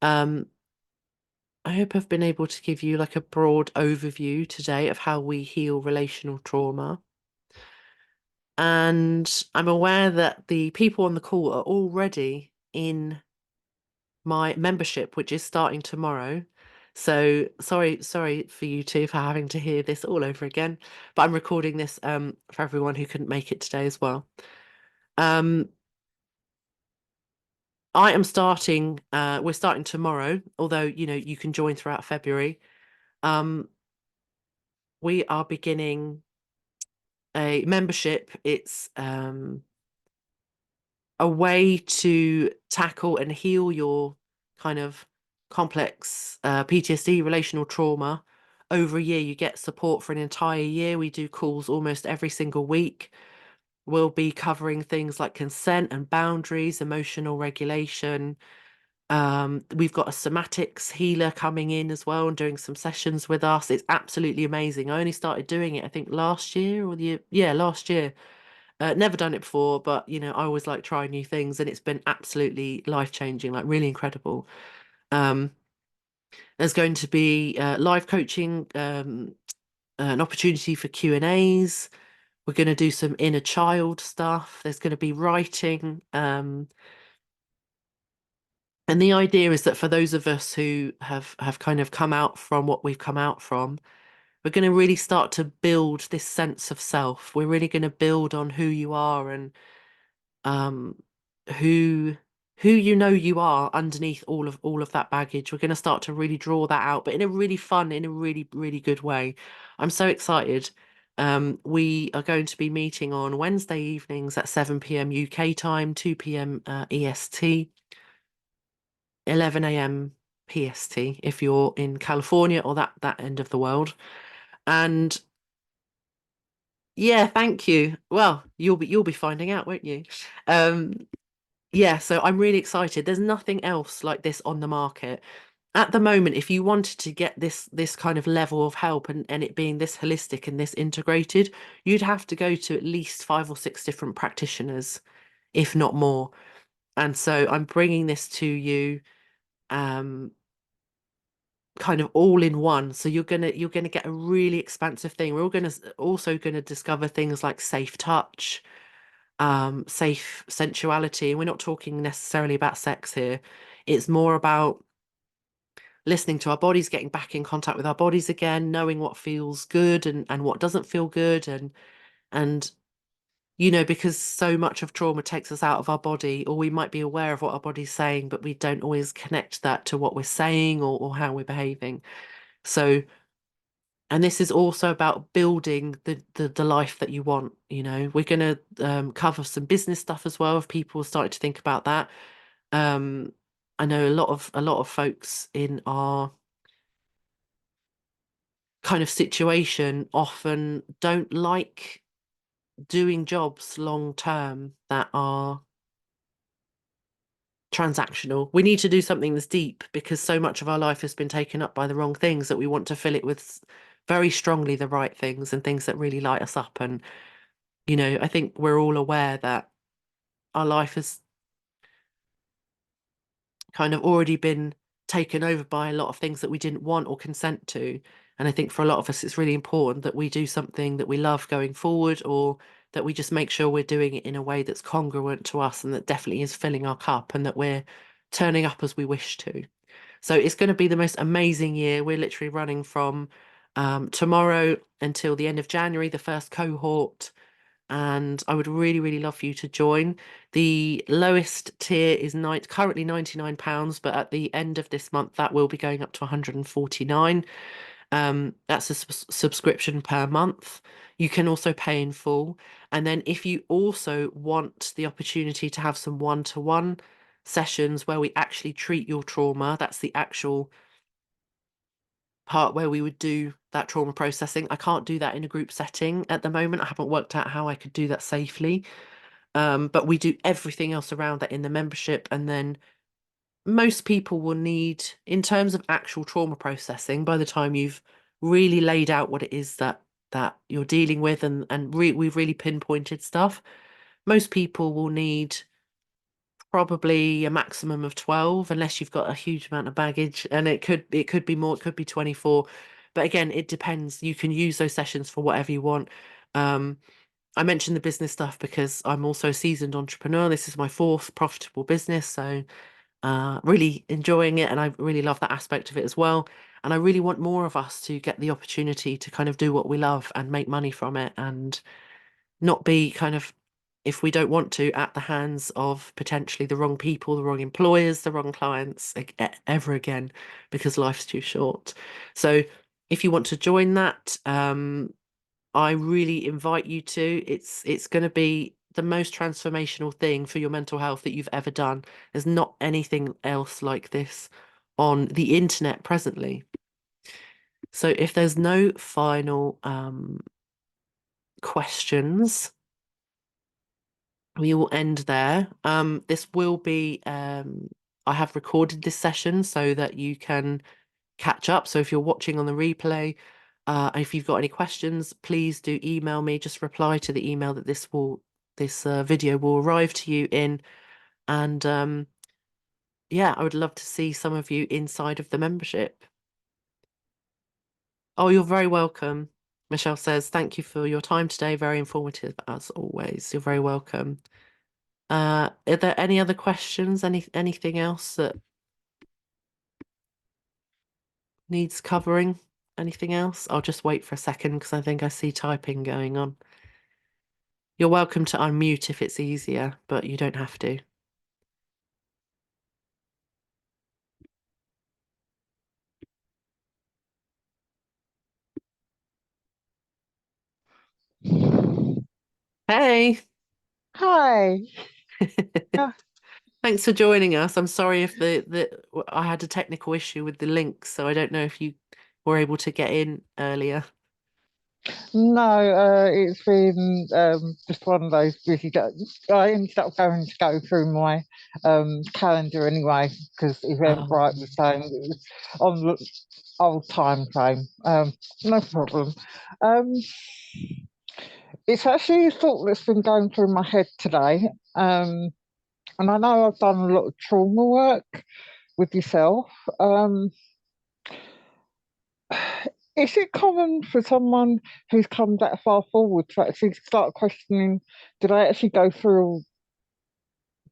Um, I hope I've been able to give you like a broad overview today of how we heal relational trauma. And I'm aware that the people on the call are already in my membership, which is starting tomorrow. So sorry for you two for having to hear this all over again. But I'm recording this for everyone who couldn't make it today as well. Um, I am starting, we're starting tomorrow, although you can join throughout February. Um, we are beginning a membership. It's a way to tackle and heal your kind of complex PTSD, relational trauma. Over a year, you get support for an entire year. We do calls almost every single week. We'll be covering things like consent and boundaries, emotional regulation. We've got a somatics healer coming in as well and doing some sessions with us. It's absolutely amazing. I only started doing it, I think, last year or the year, yeah, last year. Never done it before, but I always like trying new things, and it's been absolutely life-changing, like really incredible. Um, there's going to be live coaching, an opportunity for Q&As. We're going to do some inner child stuff. There's going to be writing. And the idea is that for those of us who have kind of come out from what we've come out from, we're going to really start to build this sense of self. We're really going to build on who you are and um who you are underneath all of that baggage. We're going to start to really draw that out, but in a really fun, in a really, really good way. I'm so excited. We are going to be meeting on Wednesday evenings at 7 p.m. UK time, 2 p.m. EST, 11 a.m. PST if you're in California or that end of the world. And yeah, thank you. Well, you'll be finding out, won't you? Um, Yeah, so I'm really excited. There's nothing else like this on the market. At the moment, if you wanted to get this kind of level of help and it being this holistic and this integrated, you'd have to go to at least 5 or 6 different practitioners, if not more. And so I'm bringing this to you um kind of all in one. So you're gonna get a really expansive thing. We're all gonna also gonna discover things like safe touch, safe sensuality. We're not talking necessarily about sex here. It's more about listening to our bodies, getting back in contact with our bodies again, knowing what feels good and what doesn't feel good, and because so much of trauma takes us out of our body, or we might be aware of what our body's saying, but we don't always connect that to what we're saying or how we're behaving. So, and this is also about building the life that you want. We're going to cover some business stuff as well if people start to think about that. Um, I know a lot of folks in our kind of situation often don't like doing jobs long term that are transactional. We need to do something that's deep because so much of our life has been taken up by the wrong things that we want to fill it with very strongly the right things and things that really light us up. And I think we're all aware that our life has kind of already been taken over by a lot of things that we didn't want or consent to. And I think for a lot of us, it's really important that we do something that we love going forward, or that we just make sure we're doing it in a way that's congruent to us and that definitely is filling our cup and that we're turning up as we wish to. So it's going to be the most amazing year. We're literally running from tomorrow until the end of January, the first cohort, and I would really, really love for you to join. The lowest tier is currently £99, but at the end of this month, that will be going up to 149. That's a subscription per month. You can also pay in full. And then if you also want the opportunity to have some one-to-one sessions where we actually treat your trauma, that's the actual part where we would do that trauma processing. I can't do that in a group setting at the moment. I haven't worked out how I could do that safely. But we do everything else around that in the membership. And then most people will need, in terms of actual trauma processing, by the time you've really laid out what it is that you're dealing with and we've really pinpointed stuff, most people will need probably a maximum of 12 unless you've got a huge amount of baggage, and it could be more, it could be 24, but again, it depends. You can use those sessions for whatever you want. um I mentioned the business stuff because I'm also a seasoned entrepreneur. This is my fourth profitable business, so really enjoying it, and I really love that aspect of it as well. And I really want more of us to get the opportunity to kind of do what we love and make money from it, and not be kind of, if we don't want to, at the hands of potentially the wrong people, the wrong employers, the wrong clients ever again, because life's too short. So If you want to join that, I really invite you to. It's going to be the most transformational thing for your mental health that you've ever done. There's not anything else like this on the internet presently. So if there's no final questions, we will end there. This will be I have recorded this session so that you can catch up. So if you're watching on the replay, if you've got any questions, please do email me. Just reply to the email that this video will arrive to you in. And yeah, I would love to see some of you inside of the membership. Oh, you're very welcome. Michelle says, thank you for your time today. Very informative as always. You're very welcome. Are there any other questions? Anything else that needs covering? Anything else? I'll just wait for a second because I think I see typing going on. You're welcome to unmute if it's easier, but you don't have to. Hey, Hi. Uh, thanks for joining us. I'm sorry if the I had a technical issue with the link, so I don't know if you were able to get in earlier. No, it's been just one of those busy days. I ended up going to go through my calendar anyway because Eventbrite was Um, saying it was on the old time frame. No problem. Um, it's actually a thought that's been going through my head today. And I know I've done a lot of trauma work with yourself. Um, Is it common for someone who's come that far forward to actually start questioning, did I actually go through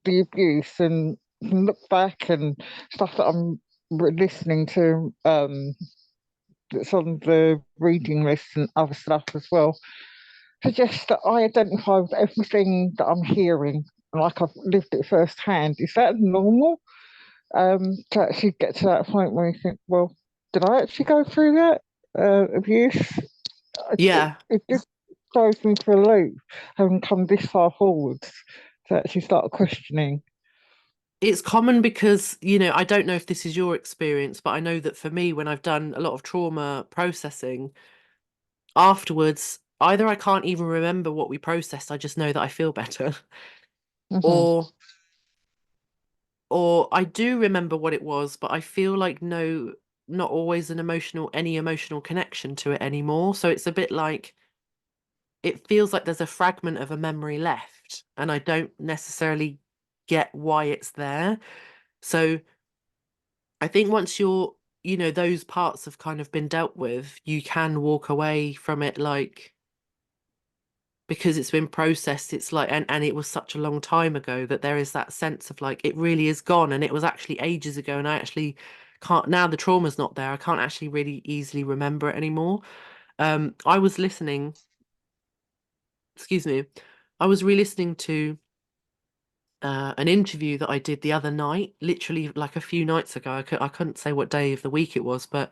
the abuse and can look back and stuff that I'm listening to, that's on the reading list and other stuff as well, suggests that I identify with everything that I'm hearing, like I've lived it firsthand. Is that normal? To actually get to that point where you think, well, did I actually go through that abuse? yeah, It just throws me for a loop, having come this far forwards to actually start questioning. it's common because, you know, I don't know if this is your experience, but I know that for me, when I've done a lot of trauma processing, afterwards, either I can't even remember what we processed, I just know that I feel better, Hmm. or I do remember what it was, but I feel like no, not always any emotional connection to it anymore. So it's a bit like it feels like there's a fragment of a memory left, and I don't necessarily get why it's there. So I think once you know, those parts have kind of been dealt with, you can walk away from it like because it's been processed, it's like and it was such a long time ago that there is that sense of like it really is gone and it was actually ages ago and I actually can't now the trauma's not there. I can't actually really easily remember it anymore. I was listening, excuse me, I was re-listening to an interview that I did the other night, literally like a few nights ago. I couldn't say what day of the week it was, but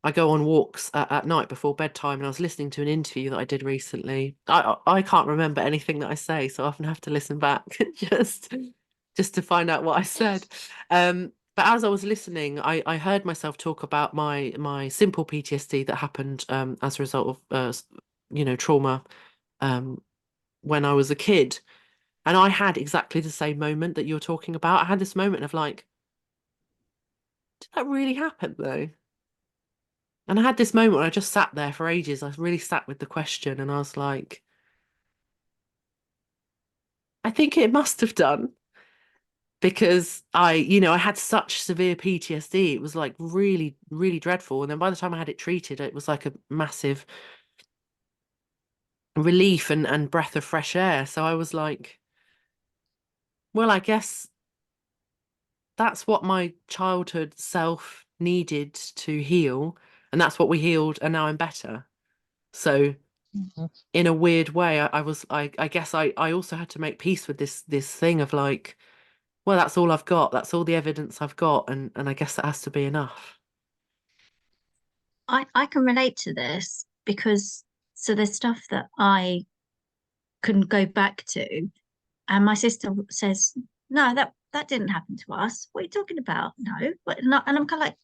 I go on walks at night before bedtime, and I was listening to an interview that I did recently. I can't remember anything that I say, so I often have to listen back just just to find out what I said. But as I was listening, I heard myself talk about my simple PTSD that happened as a result of you know, trauma um, when I was a kid, and I had exactly the same moment that you're talking about. I had this moment of like, did that really happen though? And I had this moment where I just sat there for ages. I really sat with the question and I was like, I think it must have done because you know, I had such severe PTSD. It was like really, really dreadful. And then by the time I had it treated, it was like a massive relief and breath of fresh air. So I was like, well, I guess that's what my childhood self needed to heal. And that's what we healed. And now I'm better. So in a weird way, I guess I also had to make peace with this thing of like, well, that's all I've got. That's all the evidence I've got, and I guess that has to be enough. I can relate to this because so there's stuff that I can go back to, and my sister says, "No, that didn't happen to us. What are you talking about? No, but not." And I'm kind of like,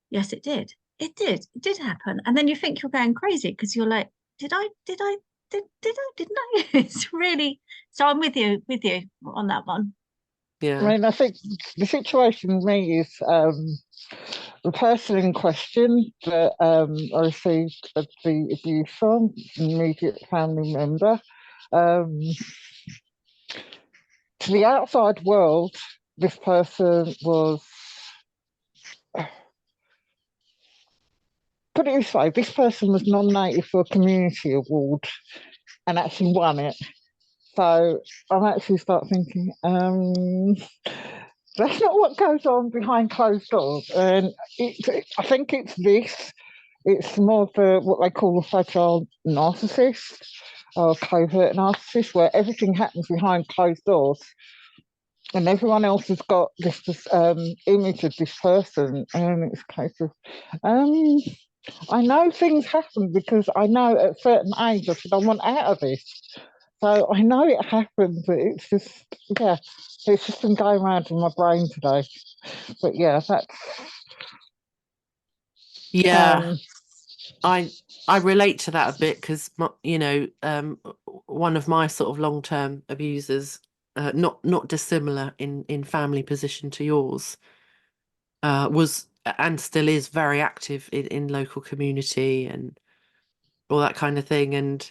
"Yes, it did. It did happen." And then you think you're going crazy because you're like, "Did I? Did I? Didn't I?" It's really so. I'm with you on that one. I Yeah. mean, I think the situation with me is the person in question that I received the abuse from, an immediate family member. Um, to the outside world, this person was, put it this way, this person was nominated for a community award and actually won it. So I'm actually start thinking, that's not what goes on behind closed doors. And I think it's this. It's more of the what they call a fragile narcissist or covert narcissist, where everything happens behind closed doors, and everyone else has got this image of this person, and it's a case of, um, I know things happen because I know at a certain age I said I want out of this. So I know it happened, but it's just, yeah, it's just been going around in my brain today. But yeah, that's Yeah. um, I I relate to that a bit because one of my sort of long-term abusers, not dissimilar in family position to yours, was and still is very active in local community and all that kind of thing. And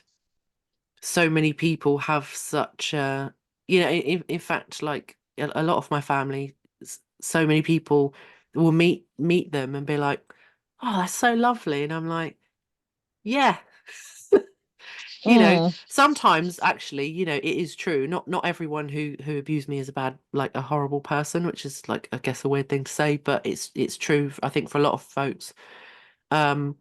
so many people have such in fact, like a lot of my family, so many people will meet them and be like, "Oh, that's so lovely," and I'm like, "Yeah." mm, Sometimes actually, it is true. Not everyone who abused me is a bad, like a horrible person, which is like, I guess, a weird thing to say, but it's true, I think, for a lot of folks. Um,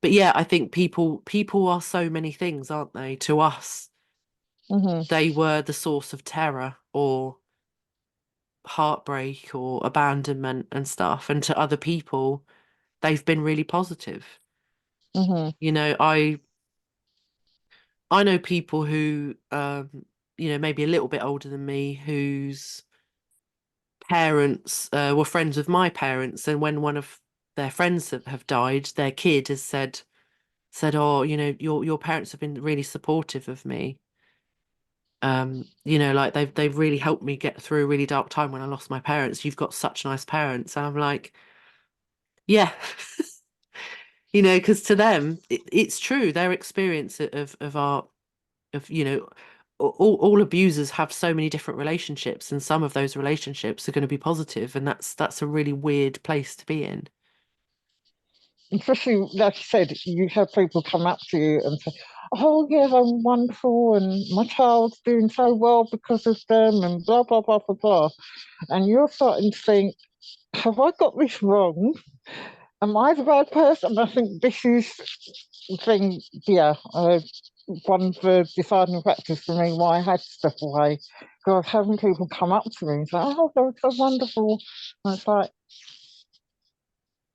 but yeah, I think people are so many things, aren't they? To us, mm-hmm, they were the source of terror or heartbreak or abandonment and stuff, and to other people, they've been really positive. mm-hmm, You know, I know people who, maybe a little bit older than me, whose parents were friends with my parents, and when one of their friends have died, their kid has said, "Oh, your parents have been really supportive of me. Like they've really helped me get through a really dark time when I lost my parents. You've got such nice parents." And I'm like, yeah. Because to them, it's true. Their experience of our of all abusers have so many different relationships, and some of those relationships are going to be positive, and that's a really weird place to be in. especially like you said, you have people come up to you and say, "Oh yeah, they're wonderful, and my child's doing so well because of them," and blah blah blah blah blah. And you're starting to think, "Have I got this wrong? Am I the bad person?" I think this is the thing. Yeah, one of the deciding factors for me why I had to step away. Because I was having people come up to me and say, "Oh, they're so wonderful," and it's like,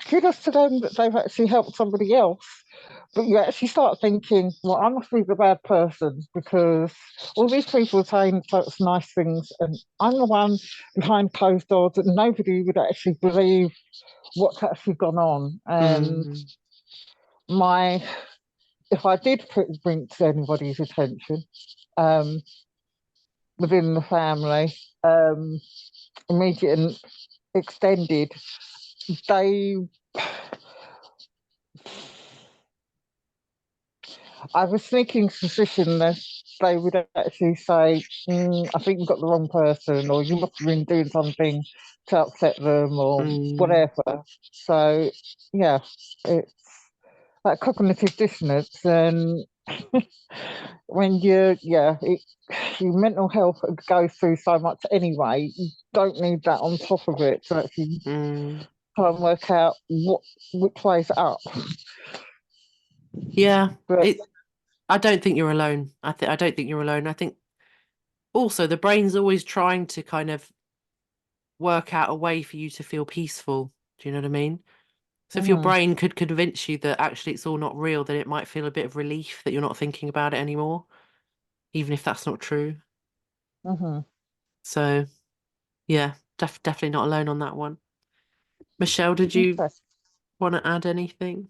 kudos to them that they've actually helped somebody else. But you actually start thinking, well, I must be the bad person because all these people are saying such nice things, and I'm the one behind closed doors that nobody would actually believe what's actually gone on. And Mm, my, if I did bring it to anybody's attention um, within the family, um, immediate and extended, they I have a sneaking suspicion that they would actually say, I think you've got the wrong person, or you must have been doing something to upset them, or mm, whatever. So, yeah, it's that cognitive dissonance. And when your mental health goes through so much anyway, you don't need that on top of it to actually mm. try and work out which way's up. Yeah, But I don't think you're alone. I don't think you're alone. I think also the brain's always trying to kind of work out a way for you to feel peaceful. Do you know what I mean? So if your Mhm. brain could convince you that actually it's all not real, then it might feel a bit of relief that you're not thinking about it anymore, even if that's not true. Mhm. So yeah, definitely not alone on that one. Michelle, did you Okay. want to add anything?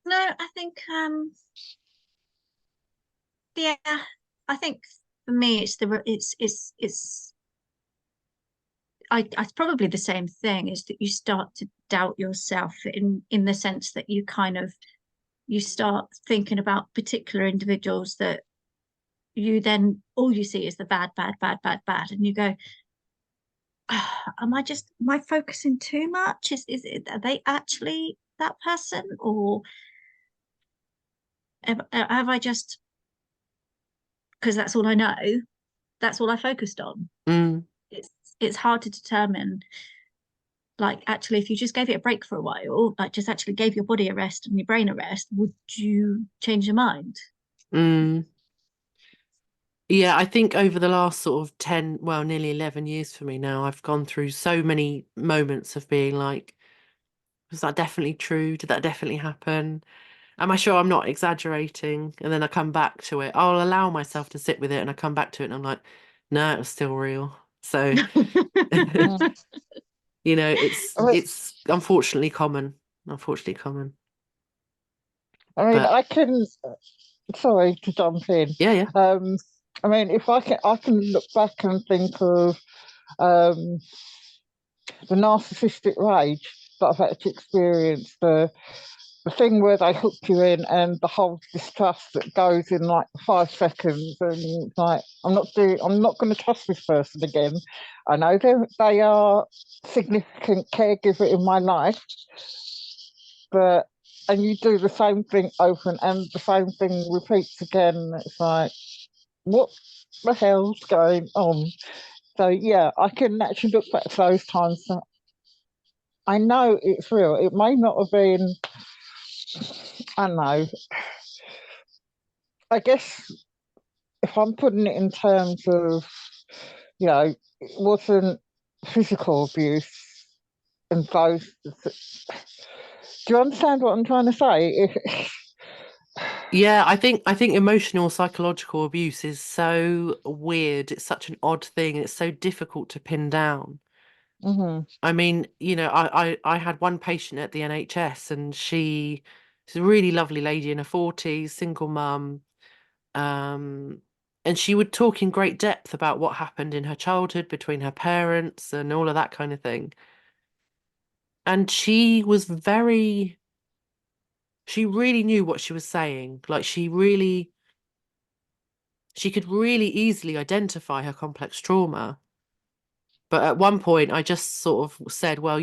No, I think yeah, I think for me it's it's probably the same thing, is that you start to doubt yourself in the sense that you kind of you start thinking about particular individuals that you then all you see is the bad, bad, bad, bad, bad, and you go, am I focusing too much? Is it, are they actually that person, or have I just, because that's all I know, that's all I focused on. Mm, It's it's hard to determine, like, actually, if you just gave it a break for a while, like just actually gave your body a rest and your brain a rest, would you change your mind? mm. Yeah, I think over the last sort of 10, well, nearly 11 years for me now, I've gone through so many moments of being like, was that definitely true? Did that definitely happen? Am I sure I'm not exaggerating? And then I come back to it. I'll allow myself to sit with it and I come back to it and I'm like, no, it was still real. So, Mhm. it's I mean, it's unfortunately common. Unfortunately common. But I can. Sorry to jump in. yeah, yeah. Um, if I can look back and think of um the narcissistic rage that I've had to experience, the thing where they hook you in and the whole distrust that goes in like 5 seconds, and it's like I'm not going to trust this person again. I know they are significant caregiver in my life, but and you do the same thing over and the same thing repeats again. It's like, what the hell's going on? So yeah, I can actually look back to those times. And I know it's real. It may not have been. I don't know. I guess if I'm putting it in terms of, it wasn't physical abuse and those. Do you understand what I'm trying to say? Yeah, I think emotional psychological abuse is so weird. It's such an odd thing. It's so difficult to pin down. Mhm. I mean, I had one patient at the NHS and she's a really lovely lady in her 40s, single mum. Um, and she would talk in great depth about what happened in her childhood between her parents and all of that kind of thing. And she really knew what she was saying. Like she could really easily identify her complex trauma. But at one point, I just sort of said, well,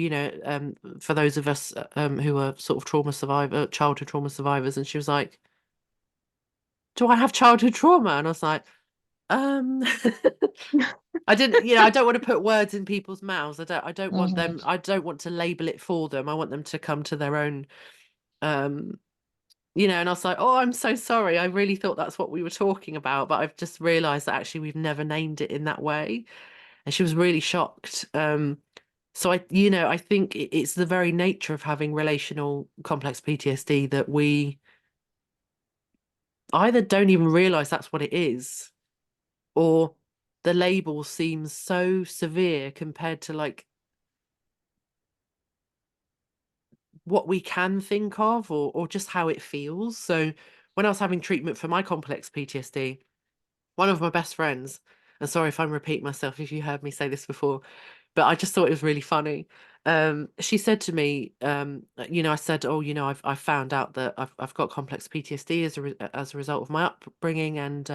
for those of us who are sort of childhood trauma survivors, and she was like, do I have childhood trauma? And I was like, um, I didn't, I don't want to put words in people's mouths. Mhm. I don't want to label it for them. I want them to come to their own, um, and I was like, oh, I'm so sorry. I really thought that's what we were talking about, but I've just realized that actually we've never named it in that way. And she was really shocked. So I think it's the very nature of having relational complex PTSD that we either don't even realize that's what it is, or the label seems so severe compared to like what we can think of or just how it feels. So when I was having treatment for my complex PTSD, one of my best friends, and sorry if I'm repeating myself if you heard me say this before, but I just thought it was really funny. She said to me, I said, oh, I've found out that I've got complex PTSD as a result of my upbringing, and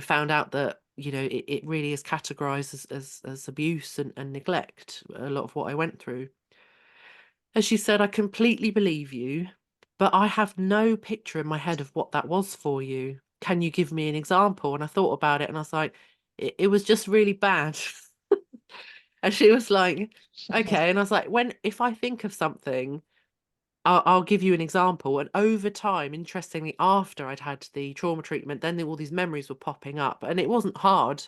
found out that it really is categorized as abuse and neglect. A lot of what I went through, and she said, I completely believe you, but I have no picture in my head of what that was for you. Can you give me an example? And I thought about it, and I was like, it was just really bad. And she was like, okay. And I was like, if I think of something, I'll give you an example. And over time, interestingly, after I'd had the trauma treatment, then all these memories were popping up. And it wasn't hard,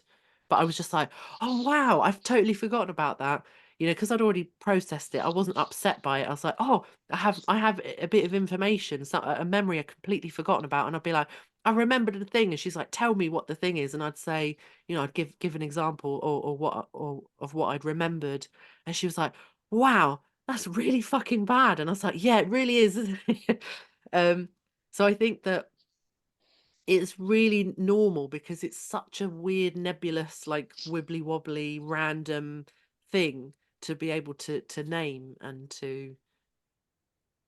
but I was just like, oh, wow, I've totally forgotten about that. you know, because I'd already processed it. I wasn't upset by it. I was like, oh, I have a bit of information, so a memory I'd completely forgotten about, and I'd be like, I remembered the thing, and she's like, tell me what the thing is, and I'd say, you know, I'd give an example or of what I'd remembered, and she was like, wow, that's really fucking bad, and I was like, yeah, it really is. Isn't it? So I think that it's really normal because it's such a weird, nebulous, like wibbly wobbly, random thing to be able to name and to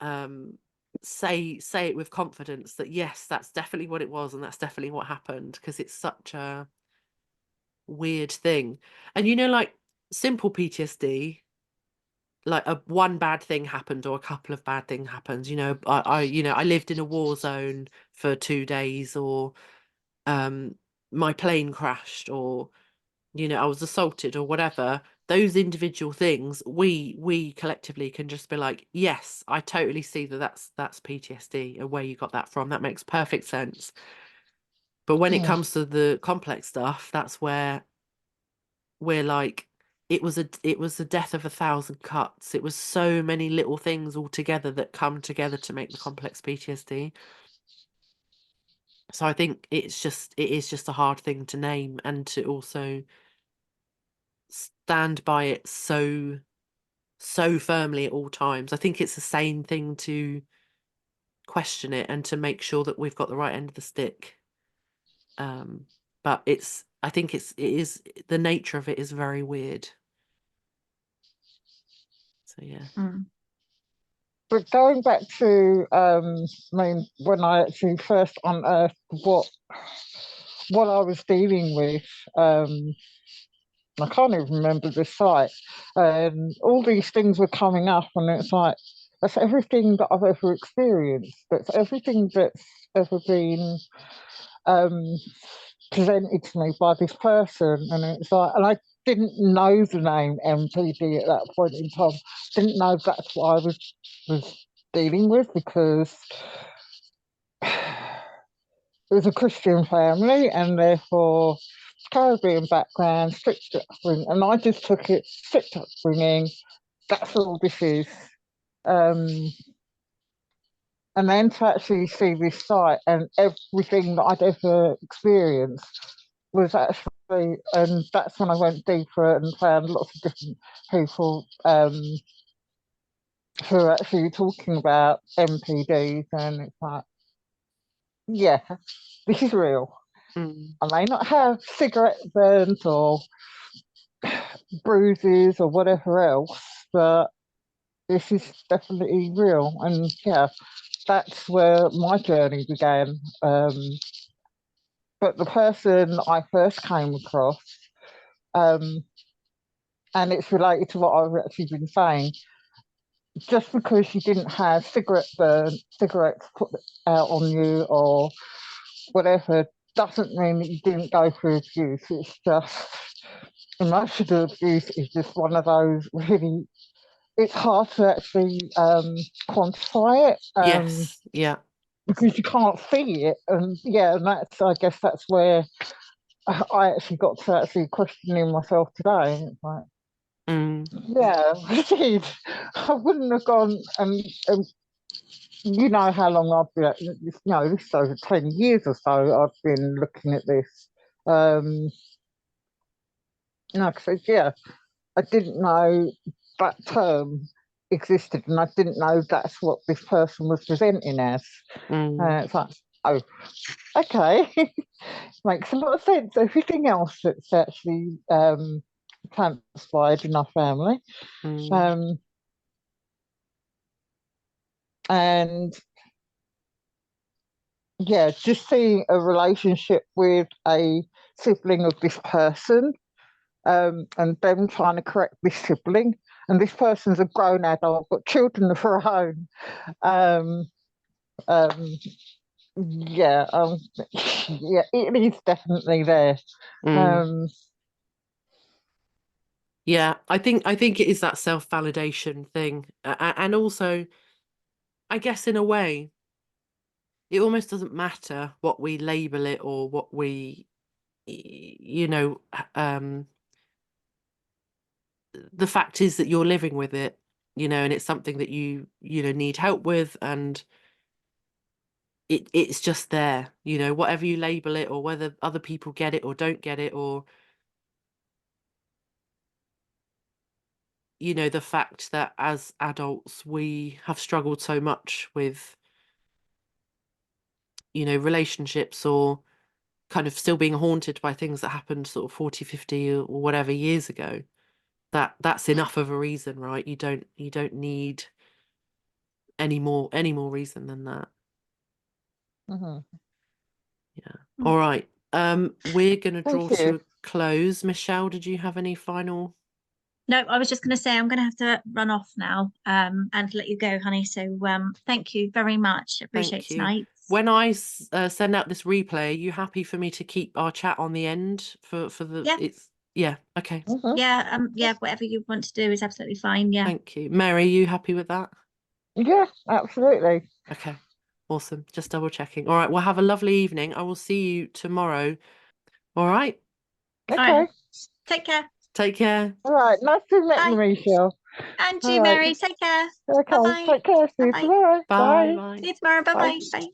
um say it with confidence that yes, that's definitely what it was and that's definitely what happened, because it's such a weird thing. And you know, like simple PTSD, like a one bad thing happened or a couple of bad things happened. You know, I lived in a war zone for 2 days, or my plane crashed, or you know, I was assaulted or whatever. Those individual things, we collectively can just be like, yes, I totally see that that's PTSD and where you got that from. That makes perfect sense. But when it Yeah. comes to the complex stuff, that's where we're like, it was the death of 1,000 cuts. It was so many little things all together that come together to make the complex PTSD. So I think it is just a hard thing to name and to also stand by it so firmly at all times. I think it's the same thing to question it and to make sure that we've got the right end of the stick. But I think it is the nature of it is very weird. So yeah. Mm. But going back to, I mean, when I actually first unearthed what I was dealing with, I can't even remember the site, and all these things were coming up, and it's like that's everything that I've ever experienced. That's everything that's ever been um, presented to me by this person, and it's like, and I didn't know the name MPD at that point in time. Didn't know that's what I was dealing with because it was a Christian family and therefore Caribbean background, strict upbringing, and I just took it strict upbringing. That's all this is. Um, and then to actually see this site and everything that I'd ever experienced was actually, and that's when I went deeper and found lots of different people who are actually talking about MPDs, and it's like, yeah, this is real. Mm, I may not have cigarette burns or bruises or whatever else, but this is definitely real. And yeah, that's where my journey began. But the person I first came across, um, and it's related to what I've actually been saying, just because you didn't have cigarettes put out on you or whatever, doesn't mean that you didn't go through abuse. It's just emotional abuse is just one of those really, it's hard to actually quantify it yes, yeah. because you can't see it. And yeah, and that's, I guess that's where I actually got to actually questioning myself today. It's like, Mm, yeah, I did. I wouldn't have gone and you know how long I've been, this is over 10 years or so I've been looking at this. Um, like I said, yeah, I didn't know that term existed, and I didn't know that's what this person was presenting as. mm, It's like, oh, okay, makes a lot of sense. Everything else that's actually transpired in our family, mm, um, and yeah, just seeing a relationship with a sibling of this person, and them trying to correct this sibling. And this person's a grown adult, got children of her own. Um, um, yeah, yeah, it is definitely there. mm. Um, Yeah, I think it is that self-validation thing. And also, I guess in a way, it almost doesn't matter what we label it or what we, you know, the fact is that you're living with it, you know, and it's something that you know, need help with, and it's just there, you know, whatever you label it, or whether other people get it or don't get it, or, you know, the fact that as adults we have struggled so much with, you know, relationships, or kind of still being haunted by things that happened sort of 40, 50 or whatever years ago, that's enough of a reason, right? You don't need any more reason than that. Hmm. Yeah. All right. We're gonna draw Thank to you. a close. Michelle, did you have any final? No, I was just going to say I'm going to have to run off now, and let you go, honey. So, thank you very much. Appreciate Thank you. tonight. When I send out this replay, are you happy for me to keep our chat on the end for the Yeah, it's yeah, okay. Hmm. yeah. Whatever you want to do is absolutely fine. Yeah. Thank you. Mary, you happy with that? Yeah, absolutely. Okay. Awesome. Just double checking. All right, well, have a lovely evening. I will see you tomorrow. All right. All right. Okay. Take care. Take care. All right. Nice to meet you, Bye. Michelle. And All you, right. Mary. Take care. Bye Okay. bye. Take care. See Bye you bye. tomorrow. Bye Bye. bye. See you tomorrow. Bye Bye. bye. Bye.